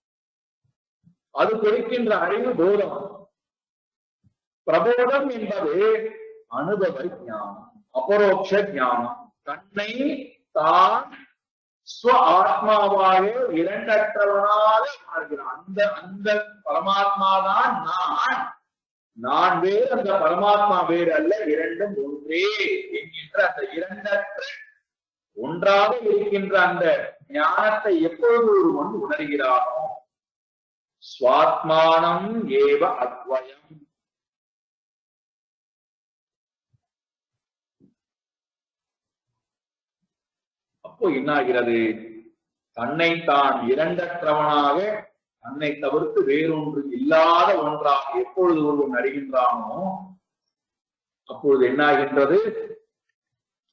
அது பெறுகின்ற அறிவு போதம். பிரபோதம் என்பது அனுபவ ஞானம், அபரோக்ஷ ஞானம். தன்னை தான் ஸ்வ ஆத்மாவாக இரண்டற்றவனாக மாறுகிறான். அந்த அந்த பரமாத்மாதான் நான், நான் வேறு, அந்த பரமாத்மா வேறு அல்ல, இரண்டும் ஒன்றே என்கின்ற அந்த இரண்டற்ற ஒன்றாக இருக்கின்ற அந்த ஞானத்தை எப்பொழுது ஒருவன் உணர்கிறானோ, ஸ்வாத்மானம் ஏவ அத்வயம், அப்போ என்னாகிறது, தன்னை தான் இரண்டற்றவனாக, தன்னை தவிர்த்து வேறொன்று இல்லாத ஒன்றாக எப்பொழுது ஒருவன் அறிகின்றானோ, அப்பொழுது என்னாகின்றது,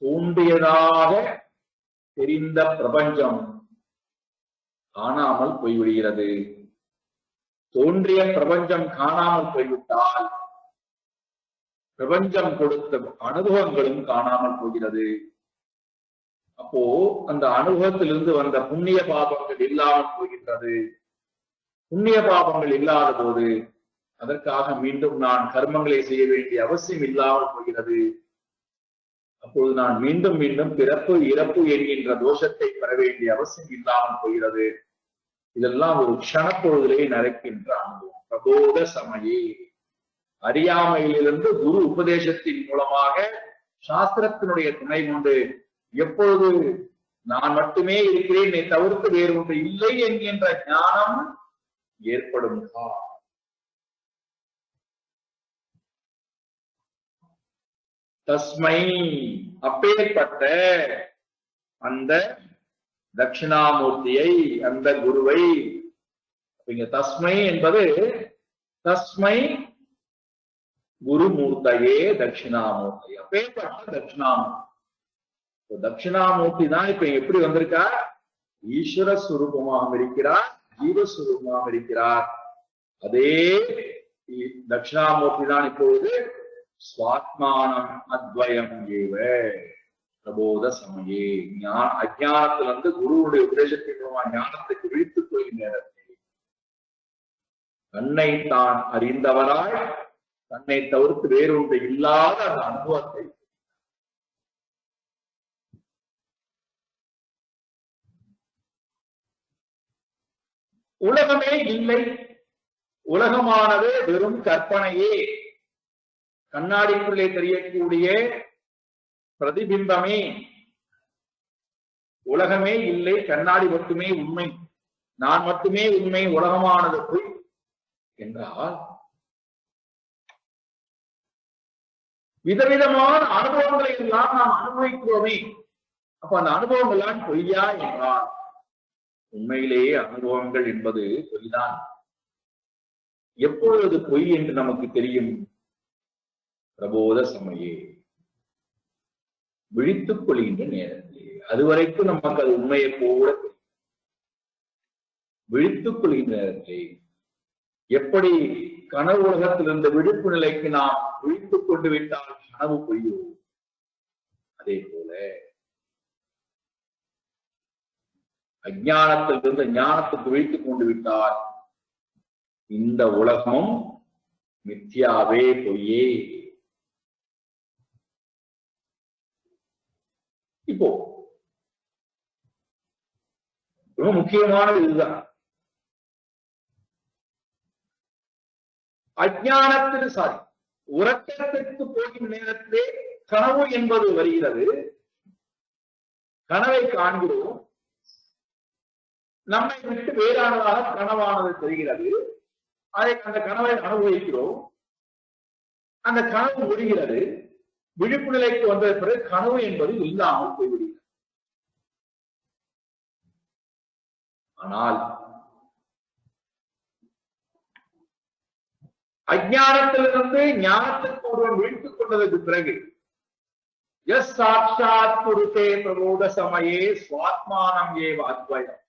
தோன்றியதாக தெரிந்த பிரபஞ்சம் காணாமல் போய்விடுகிறது. தோன்றிய பிரபஞ்சம் காணாமல் போய்விட்டால் பிரபஞ்சம் கொடுத்த அனுபவங்களும் காணாமல் போகிறது. அப்போ அந்த அனுபவத்திலிருந்து வந்த புண்ணிய பாபங்கள் இல்லாமல் போகின்றது. புண்ணிய பாபங்கள் இல்லாத போது அதற்காக மீண்டும் நான் கர்மங்களை செய்ய வேண்டிய அவசியம் இல்லாமல் போகிறது. அப்பொழுது நான் மீண்டும் மீண்டும் பிறப்பு இறப்பு என்கின்ற தோஷத்தை பெற வேண்டிய அவசியம் இல்லாமல் போகிறது. இதெல்லாம் ஒரு க்ஷணப்பொழுதிலே நடக்கின்ற அனுபவம். பிரபோத சமயே, அறியாமையிலிருந்து குரு உபதேசத்தின் மூலமாக சாஸ்திரத்தினுடைய துணை கொண்டு எப்பொழுது நான் மட்டுமே இருக்கிறேன், என்னை தவிர்த்து வேறு ஒன்று இல்லை என்கின்ற ஞானம் ஏற்படும். தஸ்மை, அப்பேற்பட்ட அந்த தட்சிணாமூர்த்தியை, அந்த குருவை, இங்க தஸ்மை என்பது தஸ்மை குருமூர்த்தையே தட்சிணாமூர்த்தி, அப்பேற்பட்ட தட்சிணாமூர்த்தி. தட்சிணாமூர்த்தி தான் இப்ப எப்படி வந்திருக்கார், ஈஸ்வர சுரூபமாக இருக்கிறார், ஜீவஸ்வரூபமாக இருக்கிறார். அதே தட்சிணாமூர்த்தி தான் இப்பொழுது ஸ்வாத்மானம் அத்வயம் ஏவ பிரபோத சமயே, அஜானத்திலிருந்து குருவுடைய உபதேசத்தின் மூலமா ஞானத்துக்கு விழித்துக் கொள்கிற நேரத்தில் தன்னை தான் அறிந்தவராய், தன்னை தவிர்த்து வேறொன்று இல்லாத அந்த அனுபவத்தை உலகமே இல்லை, உலகமானது வெறும் கற்பனையே, கண்ணாடிக்குள்ளே தெரியக்கூடிய பிரதிபிம்பமே, உலகமே இல்லை, கண்ணாடி மட்டுமே உண்மை, நான் மட்டுமே உண்மை, உலகமானது பொய் என்றால் விதவிதமான அனுபவங்களை எல்லாம் நாம் அனுபவிக்கிறோமே, அப்ப அந்த அனுபவங்கள் எல்லாம் பொய்யா என்றால் உண்மையிலேயே அனுபவங்கள் என்பது பொய்தான். எப்பொழுது பொய் என்று நமக்கு தெரியும்? பிரபோத சமயே, விழித்துக் கொள்கின்ற நேரத்திலே. அதுவரைக்கும் நமக்கு அது உண்மையை போல விழித்துக் கொள்கின்ற நேரத்திலே. எப்படி கனவு உலகத்திலிருந்து விழிப்பு நிலைக்கு நாம் விழித்துக் கொண்டு விட்டால் கனவு பொய்யோ, அதே போல அஞ்ஞானத்திலிருந்து ஞானத்துக்கு விழித்துக் கொண்டு விட்டால் இந்த உலகமும் மித்யாவே, பொய்யே. இப்போ ரொம்ப முக்கியமானது இதுதான். அஞ்ஞானத்தில் உறக்கத்திற்கு போகும் நேரத்திலே கனவு என்பது வருகிறது. கனவை காண்கிறோம், நம்மை விட்டு வேறானதாக கனவானது தெரிகிறது. அந்த கனவை அனுபவிக்கிறோம். அந்த கனவு முடிகிறது. விழிப்பு நிலைக்கு வந்த பிறகு கனவு என்பது இல்லாமல் போய்விடுகிறது. ஆனால் அஞ்ஞானத்திலிருந்து ஞானத்திற்கு ஒருவன் விழித்துக் கொண்டதற்கு பிறகு எஸ் சாட்சாத் குருதே பிரபோத சமயே சுவாத்மானம் ஏவ அத்வயம்,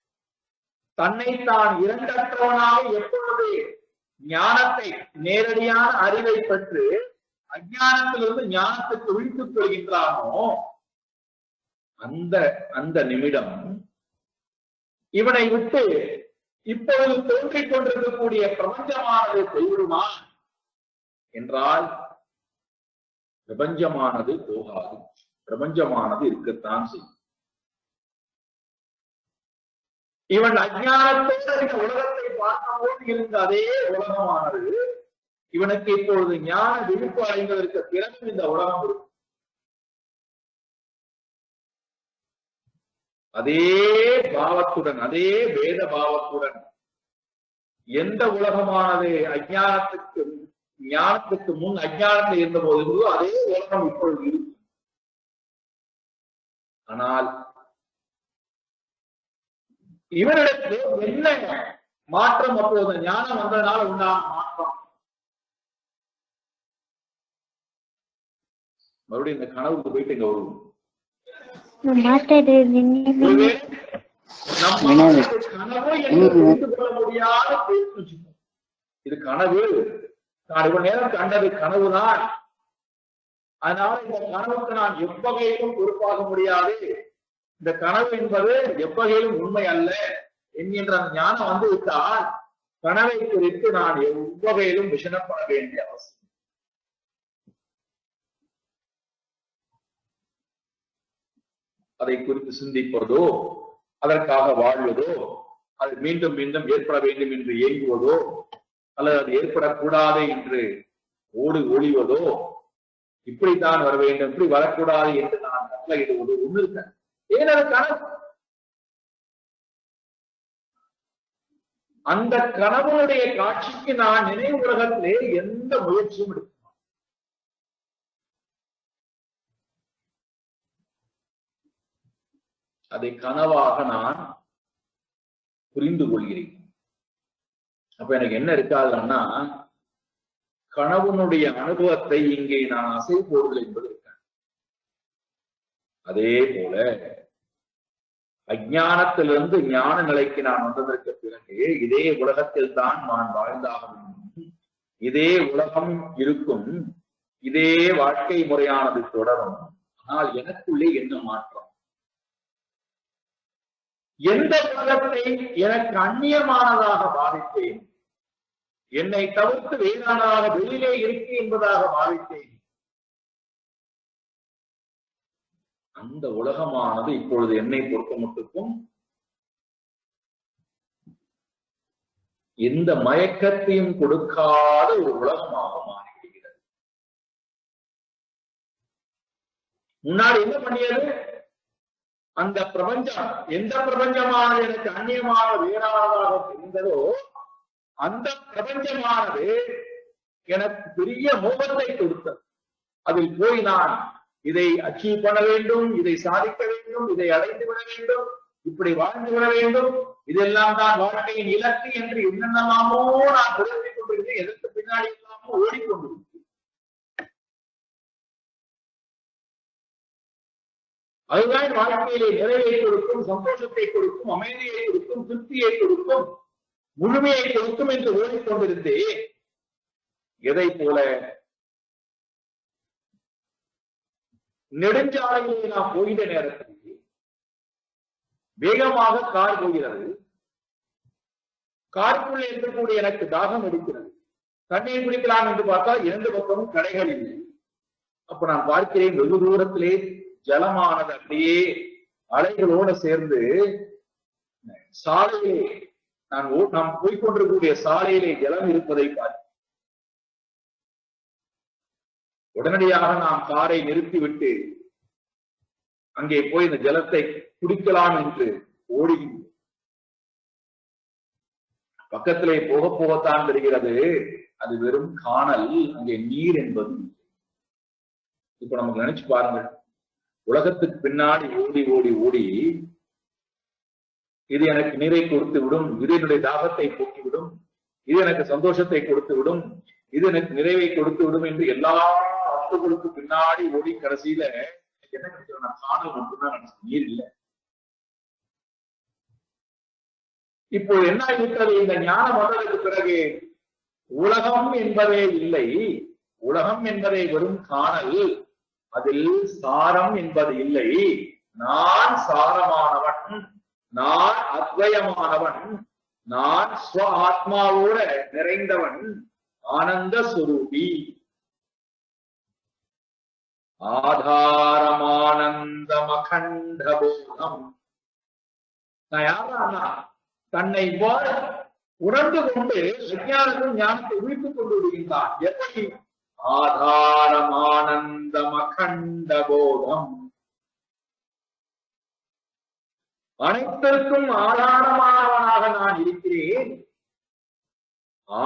தன்னைத்தான் இரண்டற்றவனாக எப்பொழுது ஞானத்தை, நேரடியான அறிவை பெற்று அஞ்ஞானத்திலிருந்து ஞானத்துக்கு விழித்துக் கொள்கின்றானோ அந்த நிமிடம் இவனை விட்டு இப்பொழுது தோன்றிக் கொண்டிருக்கக்கூடிய பிரபஞ்சமானது போய்விடுமா என்றால் பிரபஞ்சமானது போகாது. பிரபஞ்சமானது இருக்கத்தான் செய்யும். இவன் அஞ்ஞானத்தோடு இந்த உலகத்தை பார்க்கும்போது இருந்த அதே உலகமானது இவனுக்கு இப்பொழுது ஞான விழிப்பு அடைந்ததற்கு பிறகு இந்த உலகம் இருக்கும். அதே பாவத்துடன், அதே வேத பாவத்துடன் எந்த உலகமானது அஞ்ஞானத்துக்கு ஞானத்துக்கு முன் அஞ்ஞானத்தில் இருந்த போது அதே உலகம் இப்பொழுது இருக்கும். ஆனால் இவனிடத்தில் என்ன மாற்றம்? அப்போது ஞானம் வந்ததனால உண்டான மாற்றம். மறுபடியும் இந்த கனவுக்கு போயிட்டு இங்க வருவோம். கனவு என்று புரிந்து கொள்ள முடியாத பேச்சு. இது கனவு, நான் இவ்வளவு நேரம் கண்டது கனவுதான். அதனால இந்த கனவுக்கு நான் எவ்வகையிலும் பொறுப்பாக முடியாது. இந்த கனவு என்பது எவ்வகையிலும் உண்மை அல்ல என்கின்ற அந்த ஞானம் வந்து விட்டால் கனவை குறித்து நான் எவ்வகையிலும் விஷனப்பட வேண்டிய அவசியம். அதை குறித்து சிந்திப்பதோ, அதற்காக வாழ்வதோ, அது மீண்டும் மீண்டும் ஏற்பட வேண்டும் என்று ஏங்குவதோ, அல்லது அது ஏற்படக்கூடாது என்று ஒளிவதோ, இப்படித்தான் வர வேண்டும், இப்படி வரக்கூடாது என்று நான் கட்டளையிடுவது ஒண்ணு இருக்கேன். ஏன் அது கனவு? அந்த கனவுடைய காட்சிக்கு நான் நினைவு உலகத்திலே எந்த முயற்சியும் எடுக்க, அதை கனவாக நான் புரிந்து கொள்கிறேன். அப்ப எனக்கு என்ன இருக்காதுன்னா, கனவுனுடைய அனுபவத்தை இங்கே நான் அசை போடுதல் என்பது இருக்க. அதே போல அஞ்ஞானத்திலிருந்து ஞான நிலைக்கு நான் வந்ததற்கு பிறகு இதே உலகத்தில் தான் நான் வாழ்ந்தாக வேண்டும், இதே உலகம் இருக்கும், இதே வாழ்க்கை முறையானது தொடரும். ஆனால் எனக்குள்ளே என்ன மாற்றம்? எந்த உலகத்தை எனக்கு அந்நியமானதாக பாவித்தேன், என்னை தவிர்த்து வேறானதாக வெளியிலே இருக்கு என்பதாக பாவித்தேன், அந்த உலகமானது இப்பொழுது என்னை பொறுத்த மட்டுக்கும் எந்த மயக்கத்தையும் கொடுக்காத ஒரு உலகமாக மாறிவிடுகிறது. முன்னாடி என்ன பண்ணியது? அந்த பிரபஞ்சம், எந்த பிரபஞ்சமானது எனக்கு அந்நியமான வேறானதாக தெரிந்ததோ அந்த பிரபஞ்சமானது எனக்கு பெரிய மோகத்தை கொடுத்தது. அதில் போய் நான் இதை அச்சீவ் பண்ண வேண்டும், இதை சாதிக்க வேண்டும், இதை அடைந்து விட வேண்டும், இப்படி வாழ்ந்து விட வேண்டும், இதெல்லாம் தான் வாழ்க்கையின் இலக்கு என்று என்னென்னலாமோ நான் புரிந்து கொண்டிருந்தேன். எதற்கு பின்னாடி இல்லாமோ ஓடிக்கொண்டிருக்கிறேன். அதுதான் வாழ்க்கையிலே நிறைவை கொடுக்கும், சந்தோஷத்தை கொடுக்கும், அமைதியை கொடுக்கும், திருப்தியை கொடுக்கும், முழுமையை கொடுக்கும் என்று ஓடிக்கொண்டிருந்தேன். எதை போல நெடுஞ்சாலையிலே நாம் போகிற நேரத்தில் வேகமாக கார் போகிறது. காருக்குள்ளே இருக்கக்கூடிய எனக்கு தாகம் எடுக்கிறது. தண்ணீர் குடிக்கலாம் என்று பார்த்தால் இரண்டு பக்கமும் கடைகள் இல்லை. அப்ப நான் பார்க்கிறேன், வெகு தூரத்திலே ஜலமானது அப்படியே அலைகளோடு சேர்ந்து சாலையிலே நாம் போய்கொண்டிருக்கக்கூடிய சாலையிலே ஜலம் இருப்பதை பார்த்து உடனடியாக நாம் காரை நிறுத்திவிட்டு அங்கே போய் இந்த ஜலத்தை குடிக்கலாம் என்று ஓடுகின்றோம். பக்கத்திலே போக போகத்தான் தெரிகிறது, அது வெறும் காணல், அங்கே நீர் என்பது. இப்ப நமக்கு நினைச்சு பாருங்கள், உலகத்துக்கு பின்னாடி ஓடி ஓடி ஓடி இது எனக்கு நீரை கொடுத்து விடும், இது என்னுடைய தாகத்தை போக்கிவிடும், இது எனக்கு சந்தோஷத்தை கொடுத்து விடும், இது எனக்கு நிறைவை கொடுத்து விடும் என்று எல்லா வஸ்துகளுக்கு பின்னாடி ஓடி கடைசியில என்ன நினைக்கிறோம், காணல் மட்டும்தான் நினைச்சோம், நீர் இல்லை. இப்போ என்ன இருக்கிறது, இந்த ஞானம் வந்ததற்கு பிறகு உலகம் என்பதே இல்லை, உலகம் என்பதை வெறும் காணல், அதில் சாரம் என்பது இல்லை. நான் சாரமானவன், நான் அத்வயமானவன், நான் ஸ்வ ஆத்மாவோட நிறைந்தவன், ஆனந்த சுரூபி, ஆதாரமானந்தம் அகண்ட போதம். நான் யாரா, தன்னை இவ்வாறு உணர்ந்து கொண்டு விஞ்ஞானத்தின் ஞானத்தை உயிர்த்துக் கொண்டு விடுகின்றான். எப்படி? ஆதாரம் ஆனந்தம் அகண்ட போதம், அனைத்திற்கும் ஆதாரமானவனாக நான் இருக்கிறேன்.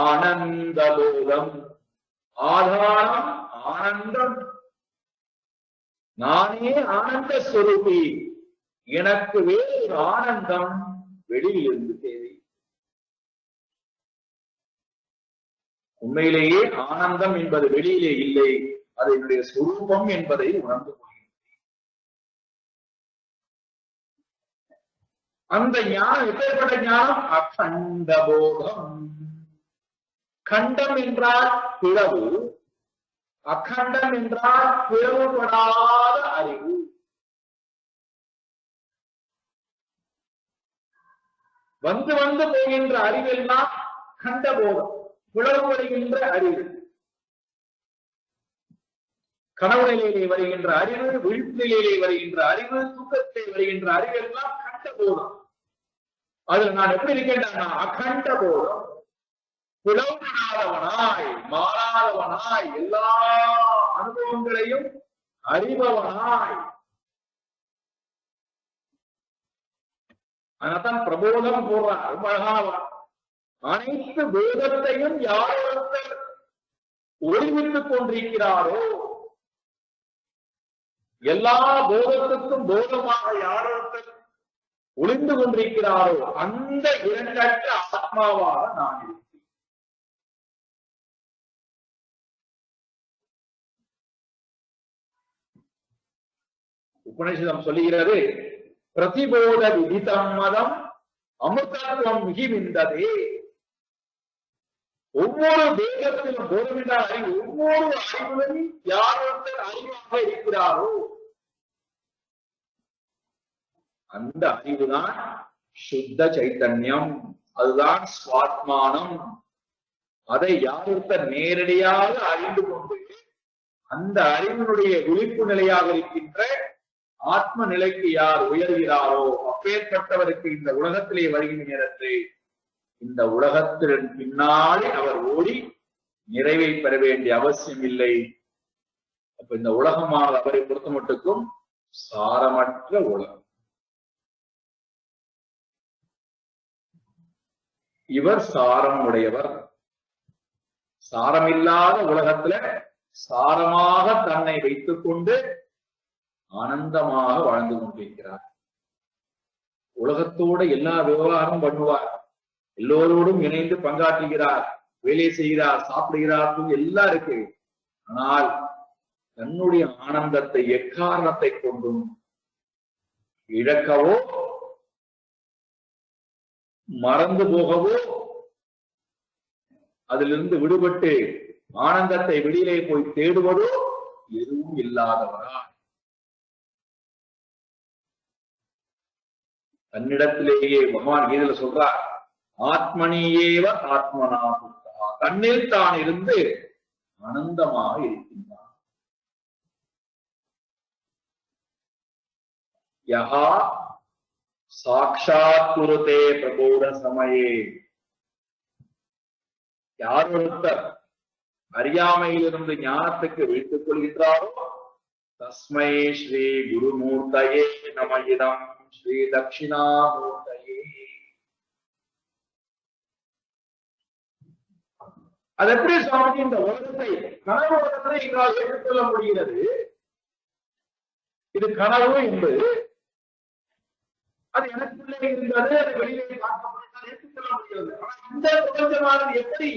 ஆனந்த போதம், ஆதாரம் ஆனந்தம், நானே ஆனந்த ஸ்வரூபி, எனக்கு வேறு ஆனந்தம் வெளியிலிருந்து தேவை. உண்மையிலேயே ஆனந்தம் என்பது வெளியிலே இல்லை, அது என்னுடைய சுரூபம் என்பதை உணர்ந்து கொள்கிறேன். அந்த ஞானம் எப்பேற்பட்ட ஞானம்? அகண்ட போதம். கண்டம் என்றால் பிளவு, அகண்டம் என்றால் பிளவுபடாத அறிவு. வந்து வந்து போகின்ற அறிவெல்லாம் கண்டபோதம், பிளவுபடுகின்ற அறிவு. கனவு நிலையிலே வருகின்ற அறிவு, விழிப்பு நிலையிலே வருகின்ற அறிவு, தூக்கத்திலே வருகின்ற அறிவெல்லாம் கண்டபோதம். அதுல நான் எப்படி இருக்கின்றேன்னா அகண்ட போதம், பிளவுபடாதவனாய், மாறாதவனாய், எல்லா அனுபவங்களையும் அறிபவனாய். அதனால்தான் பிரபோதம் போடுறான், ரொம்ப அழகாக. அனைத்து போதத்தையும் யாரொருத்தர் ஒளிவித்துக் கொண்டிருக்கிறாரோ, எல்லா போதத்துக்கும் போதமாக யாரொருத்தர் ஒளிந்து கொண்டிருக்கிறாரோ, அந்த இரண்டற்ற ஆத்மாவாக நான் இருக்கிறேன். உபநிஷதம் சொல்லுகிறது, பிரதிபோத விதிதம் மதம் அமிர்தத்துவம் மிகிவிந்ததே. ஒவ்வொரு தேகத்திலும் போதுமின்ற அறிவு, ஒவ்வொரு அறிவுடன் யாரொருத்தர் அறிவாக இருக்கிறாரோ அந்த அறிவுதான் சுத்த சைத்தன்யம், அதுதான் ஸ்வாத்மானம். அதை யாரொருத்தர் நேரடியாக அறிந்து கொண்டு அந்த அறிவினுடைய விழிப்பு நிலையாக இருக்கின்ற ஆத்ம நிலைக்கு யார் உயர்கிறாரோ அப்பேற்பட்டவருக்கு இந்த உலகத்திலே வருகின்ற நேரத்தில் இந்த உலகத்தின் பின்னாடி அவர் ஓடி நிறைவை பெற வேண்டிய அவசியம் இல்லை. அப்ப இந்த உலகமானது அவரை பொறுத்த மட்டுக்கும் சாரமற்ற உலகம். இவர் சாரம் உடையவர். சாரமில்லாத உலகத்துல சாரமாக தன்னை வைத்துக் கொண்டு ஆனந்தமாக வாழ்ந்து கொண்டிருக்கிறார். உலகத்தோட எல்லா விவகாரமும் பண்ணுவார், எல்லோரோடும் இணைந்து பங்காற்றுகிறார், வேலை செய்கிறார், சாப்பிடுகிறார், எல்லாம் இருக்கு. ஆனால் தன்னுடைய ஆனந்தத்தை எக்காரணத்தை கொண்டும் இழக்கவோ மறந்து போகவோ அதிலிருந்து விடுபட்டு ஆனந்தத்தை வெளியிலே போய் தேடுவதோ எதுவும் இல்லாதவரா தன்னிடத்திலேயே பகவான் கீதையில சொல்றார், ஆத்மனியேவ ஆத்மனா தன்னில் தான் இருந்து ஆனந்தமாக இருக்கின்றார். யஹா சாக்ஷாத் குருதே பிரபோத சமயே, யார் ஒருத்தர் அறியாமையிலிருந்து ஞானத்துக்கு வீழ்த்துக் கொள்கின்றாரோ தஸ்மை ஸ்ரீ குருமூர்த்தயே நமயிதம் ஸ்ரீ தட்சிணாமூர்த்தயே. அது எப்படி சுவாமி இந்த உலகத்தை கனவு உலகத்தை எங்களால் ஏற்றுக்கொள்ள முடிகிறது? இது கனவு என்பது அது எனக்குள்ளே இருந்தது, அது வெளியிலே பார்க்கப்பட்டால் ஏற்றுக்கொள்ள முடிகிறது. ஆனால் இந்த பிரபஞ்சமானது எப்படி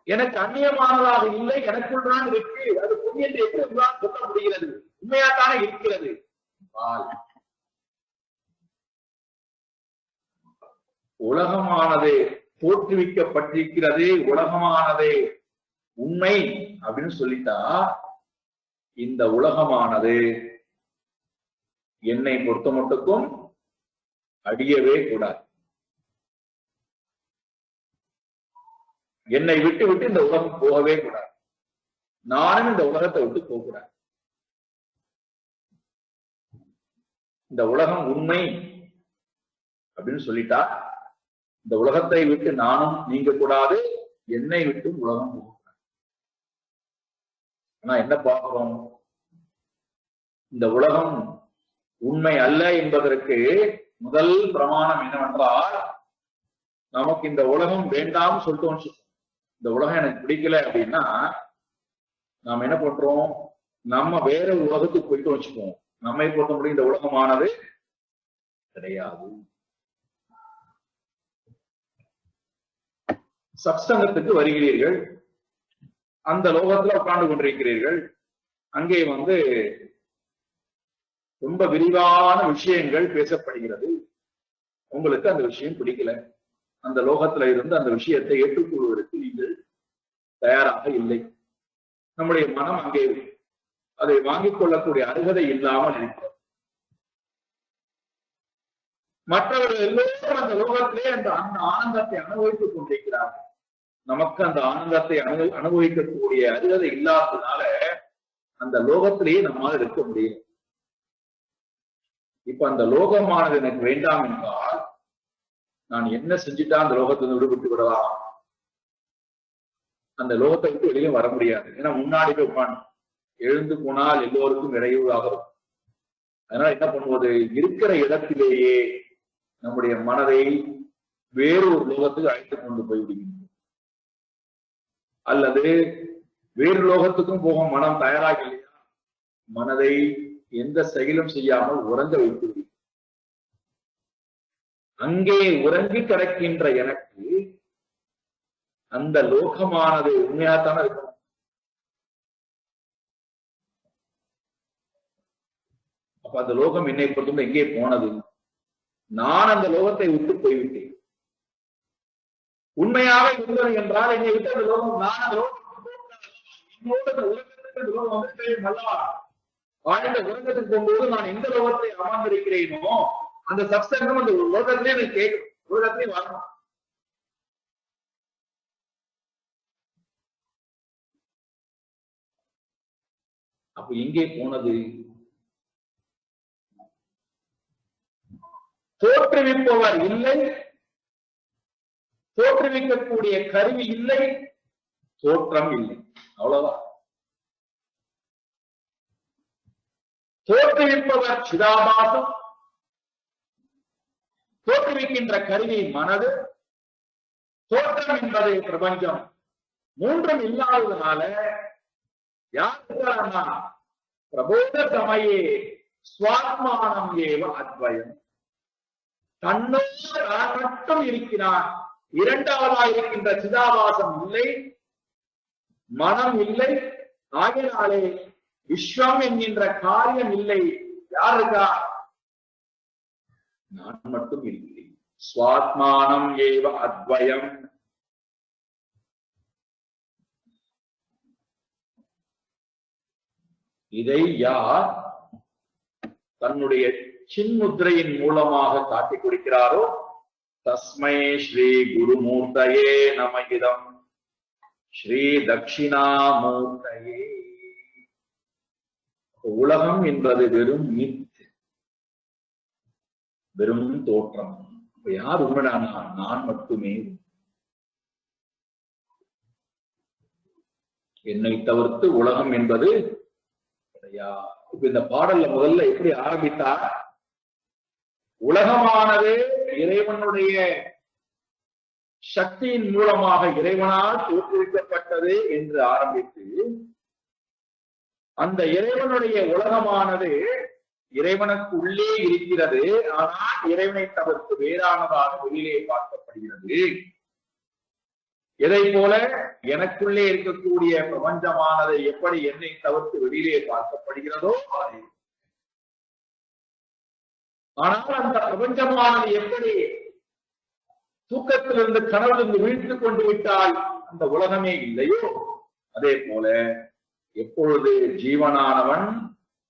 எனக்கு அந்நியமானதாக இல்லை, எனக்குள் தான் இருக்கு, அது பொய் என்று எப்படி உங்களால் சொல்ல முடிகிறது? உண்மையாத்தானே இருக்கிறது. உலகமானது தோற்றுவிக்கப்பட்டிருக்கிறது, உலகமானது உண்மை அப்படின்னு சொல்லிட்டா இந்த உலகமானது என்னை பொறுத்த மட்டுக்கும் அடியவே கூடாது. என்னை விட்டு விட்டு இந்த உலகம் போகவே கூடாது, நானும் இந்த உலகத்தை விட்டு போகக்கூடாது. இந்த உலகம் உண்மை அப்படின்னு சொல்லிட்டா இந்த உலகத்தை விட்டு நானும் நீங்க கூடாது, என்னை விட்டு உலகம் போகக்கூடாது. ஆனா என்ன பார்க்கிறோம்? இந்த உலகம் உண்மை அல்ல என்பதற்கு முதல் பிரமாணம் என்னவென்றால், நமக்கு இந்த உலகம் வேண்டாம் சொல்லிட்டோம். இந்த உலகம் எனக்கு பிடிக்கல அப்படின்னா நாம என்ன பண்றோம்? நம்ம வேற உலகத்துக்கு போயிட்டு வச்சுப்போம். நம்மை பொறுத்த முடியும் இந்த உலகமானது கிடையாது. சத்சங்கத்துக்கு வருகிறீர்கள், அந்த லோகத்துல உட்கார்ந்து கொண்டிருக்கிறீர்கள். அங்கே ரொம்ப விரிவான விஷயங்கள் பேசப்படுகிறது. உங்களுக்கு அந்த விஷயம் பிடிக்கல, அந்த லோகத்துல இருந்து அந்த விஷயத்தை ஏற்றுக்கொள்வதற்கு நீங்கள் தயாராக இல்லை. நம்முடைய மனம் அங்கே அதை வாங்கிக் கொள்ளக்கூடிய அருகதை இல்லாமல் இருக்கிறது. மற்றவர்கள் எல்லோரும் அந்த லோகத்திலே அந்த ஆனந்தத்தை அனுபவித்துக் கொண்டிருக்கிறார்கள். நமக்கு அந்த ஆனந்தத்தை அனுபவிக்கக்கூடிய அருகதை இல்லாததுனால அந்த லோகத்திலேயே நம்மால் இருக்க முடியும். இப்ப அந்த லோகமானது எனக்கு வேண்டாம் என்றால் நான் என்ன செஞ்சுட்டா அந்த லோகத்திலிருந்து விடுபட்டு விடலாம்? அந்த லோகத்தை விட்டு வெளியே வர முடியாது. ஏன்னா முன்னாடி போய் உட்காந்து எழுந்து போனால் எல்லோருக்கும் இடையூறாக இருக்கும். அதனால என்ன பண்ணுவது? இருக்கிற இடத்திலேயே நம்முடைய மனதை வேறு ஒரு லோகத்துக்கு அழைத்து கொண்டு போய் விடுகின்றோம். அல்லது வேறு லோகத்துக்கும் போக மனம் தயாராக இல்லையா, மனதை எந்த செயலும் செய்யாமல் உறங்க வைத்து விடுகிறோம். அங்கே உறங்கி கிடக்கின்ற எனக்கு அந்த லோகமானது உண்மையாத்தானே இருக்கணும். அப்ப அந்த லோகம் என்னை பொறுத்தவரை எங்கே போனது? நான் அந்த லோகத்தை விட்டு போய்விட்டேன். உண்மையாக இருந்தது என்றால் என்னை விட்டு அந்த லோகம், நான் அந்த லோகத்துக்கு அல்லவா வாழ்ந்த உலகத்துக்கு போகும்போது நான் எந்த லோகத்தை அமர்ந்திருக்கிறேனோ அந்த சத்சங்கம் அந்த லோகத்திலே எனக்கு கேட்கும், உலகத்திலே வரணும். அப்ப எங்கே போனது? தோற்றுவிப்பவர் இல்லை, தோற்றுவிக்கக்கூடிய கருவி இல்லை, தோற்றம் இல்லை, அவ்வளவுதான். தோற்றுவிப்பவர் சிதாபாசம், தோற்றுவிக்கின்ற கருவி மனது, தோற்றம் என்பது பிரபஞ்சம். மூன்றும் இல்லாததுனால யாருக்கான பிரபோத சமயே ஸ்வாத்மானம் ஏவ அத்வயம். தன்னோடு நான் மட்டும் இருக்கிறான். இரண்டாவதாக இருக்கின்ற சிதாபாசம் இல்லை, மனம் இல்லை. ஆகையினாலே விஸ்வம் என்கின்ற காரியம் இல்லை. யார் இருக்கா? நான் மட்டும் இருக்கிறேன். ஸ்வாத்மானம் ஏவ அத்வயம். இதை யார் தன்னுடைய சின்முத்திரையின் மூலமாக காட்டிக் கொடுக்கிறாரோ, தஸ்மை ஸ்ரீ குருமூர்த்தயே நமகிதம் ஸ்ரீ தட்சிணாமூர்த்தயே. உலகம் என்பது வெறும் மித், வெறும் தோற்றம். யார் உண்மையான? நான் மட்டுமே. என்னை தவிர்த்து உலகம் என்பது கிடையாது. இப்ப இந்த பாடல்ல முதல்ல எப்படி ஆரம்பித்தார்? உலகமானது இறைவனுடைய சக்தியின் மூலமாக இறைவனால் தோற்றுவிக்கப்பட்டது என்று ஆரம்பித்து, அந்த இறைவனுடைய உலகமானது இறைவனுக்கு உள்ளே இருக்கிறது, ஆனால் இறைவனை தவிர்த்து வேறானதாக வெளியிலே பார்க்கப்படுகிறது. எதை போல எனக்குள்ளே இருக்கக்கூடிய பிரபஞ்சமானது எப்படி என்னை தவிர்த்து வெளியிலே பார்க்கப்படுகிறதோ அதே. ஆனால் அந்த பிரபஞ்சமானது எப்படி தூக்கத்திலிருந்து கனவிலிருந்து வீழ்த்து கொண்டு விட்டால் அந்த உலகமே இல்லையோ, அதே போல எப்பொழுது ஜீவனானவன்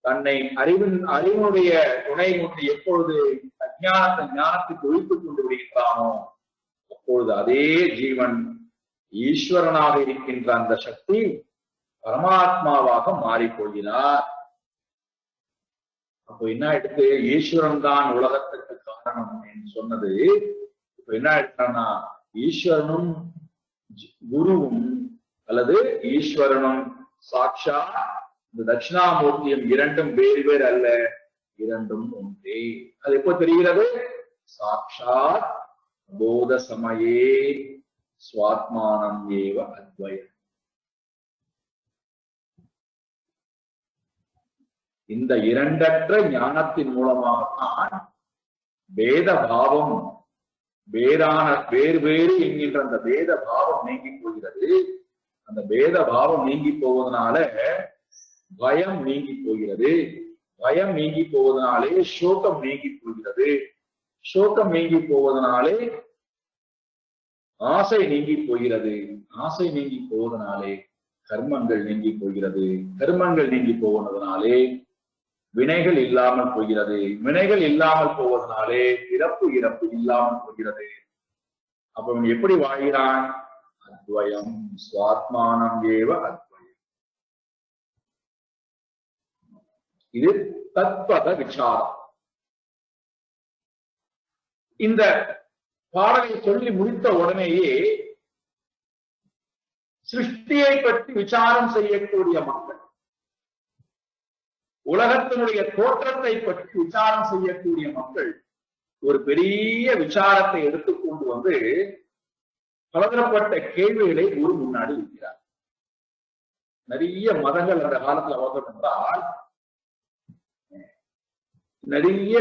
தன்னை அறிவினுடைய துணை கொண்டு எப்பொழுது ஞானத்துக்கு ஒழித்துக் கொண்டு விடுகின்றானோ, அப்பொழுது அதே ஜீவன் ஈஸ்வரனாக இருக்கின்ற அந்த சக்தி பரமாத்மாவாக மாறிக்கொள்கிறார். அப்போ என்ன எடுத்து ஈஸ்வரன் தான் உலகத்துக்கு காரணம் என்று சொன்னது. இப்ப என்ன எடுத்தான்னா, ஈஸ்வரனும் குருவும் அல்லது ஈஸ்வரனும் சாட்சா இந்த தட்சிணாமூர்த்தியும் இரண்டும் வேறு வேறு அல்ல, இரண்டும் ஒன்றே. அது எப்போ தெரிகிறது? சாட்சாத் போத சமயே ஸ்வாத்மானம் ஏவ அத்வயம். இந்த இரண்டற்ற ஞானத்தின் மூலமாகத்தான் வேத பாவம் வேறு வேறு என்கின்ற அந்த வேத பாவம் நீங்கி போகிறது. அந்த வேத பாவம் நீங்கி போவதனால பயம் நீங்கி போகிறது. பயம் நீங்கி போவதனாலே சோகம் நீங்கி போகிறது. சோகம் நீங்கி போவதனாலே ஆசை நீங்கி போகிறது. ஆசை நீங்கி போவதனாலே கர்மங்கள் நீங்கி போகிறது. கர்மங்கள் நீங்கி போவதனாலே வினைகள் இல்லாமல் போகிறது. வினைகள் இல்லாமல் போவதனாலே இறப்பு இல்லாமல் போகிறது. அப்ப அவன் எப்படி வாழ்கிறான்? அத்வயம் ஸ்வாத்மானம் ஏவ அத்வயம். இது தத்பத விசாரம். இந்த பாடலை சொல்லி முடித்த உடனேயே சிருஷ்டியை பற்றி விசாரம் செய்யக்கூடிய மக்கள், உலகத்தினுடைய தோற்றத்தை பற்றி விசாரம் செய்யக்கூடிய மக்கள் ஒரு பெரிய விசாரத்தை எடுத்துக்கொண்டு வந்து பலதரப்பட்ட கேள்விகளை குரு முன்னாடி இருக்கிறார். நிறைய மதங்கள் அந்த காலத்துல வளர்ந்தோம் என்றால் நிறைய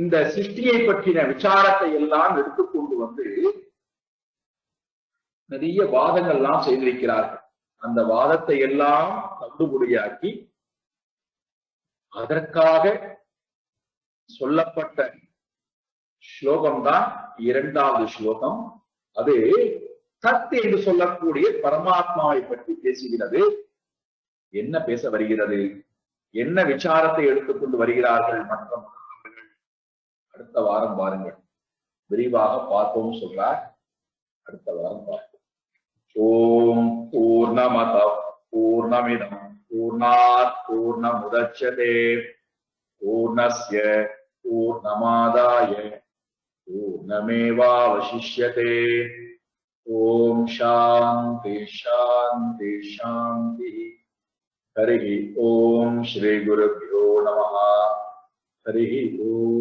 இந்த சிருஷ்டியை பற்றின விசாரத்தை எல்லாம் எடுத்துக்கொண்டு வந்து நிறைய வாதங்கள்லாம் செய்திருக்கிறார்கள். அந்த வாதத்தை எல்லாம் தவிடுபொடியாக்கி அதற்காக சொல்லப்பட்ட ஸ்லோகம்தான் இரண்டாவது ஸ்லோகம். அது தத் என்று சொல்லக்கூடிய பரமாத்மாவை பற்றி பேசுகிறது. என்ன பேச வருகிறது? என்ன விசாரத்தை எடுத்துக்கொண்டு வருகிறார்கள் மற்ற மாணவர்கள்? அடுத்த வாரம் பாருங்கள், விரிவாக பார்ப்போம் சொல்றார். அடுத்த வாரம் பார்ப்போம். ஓம் பூர்ணமத பூர்ணமிதம் பூர்ணாத் பூர்ணமுதச்யதே பூர்ணஸ்ய பூர்ணமாதாய பூர்ணமேவாவசிஷ்யதே. ஓம் சாந்தி சாந்தி சாந்தி. ஹரி ஓம் ஸ்ரீ குருभ्यो நமः. ஹரி ஓம்.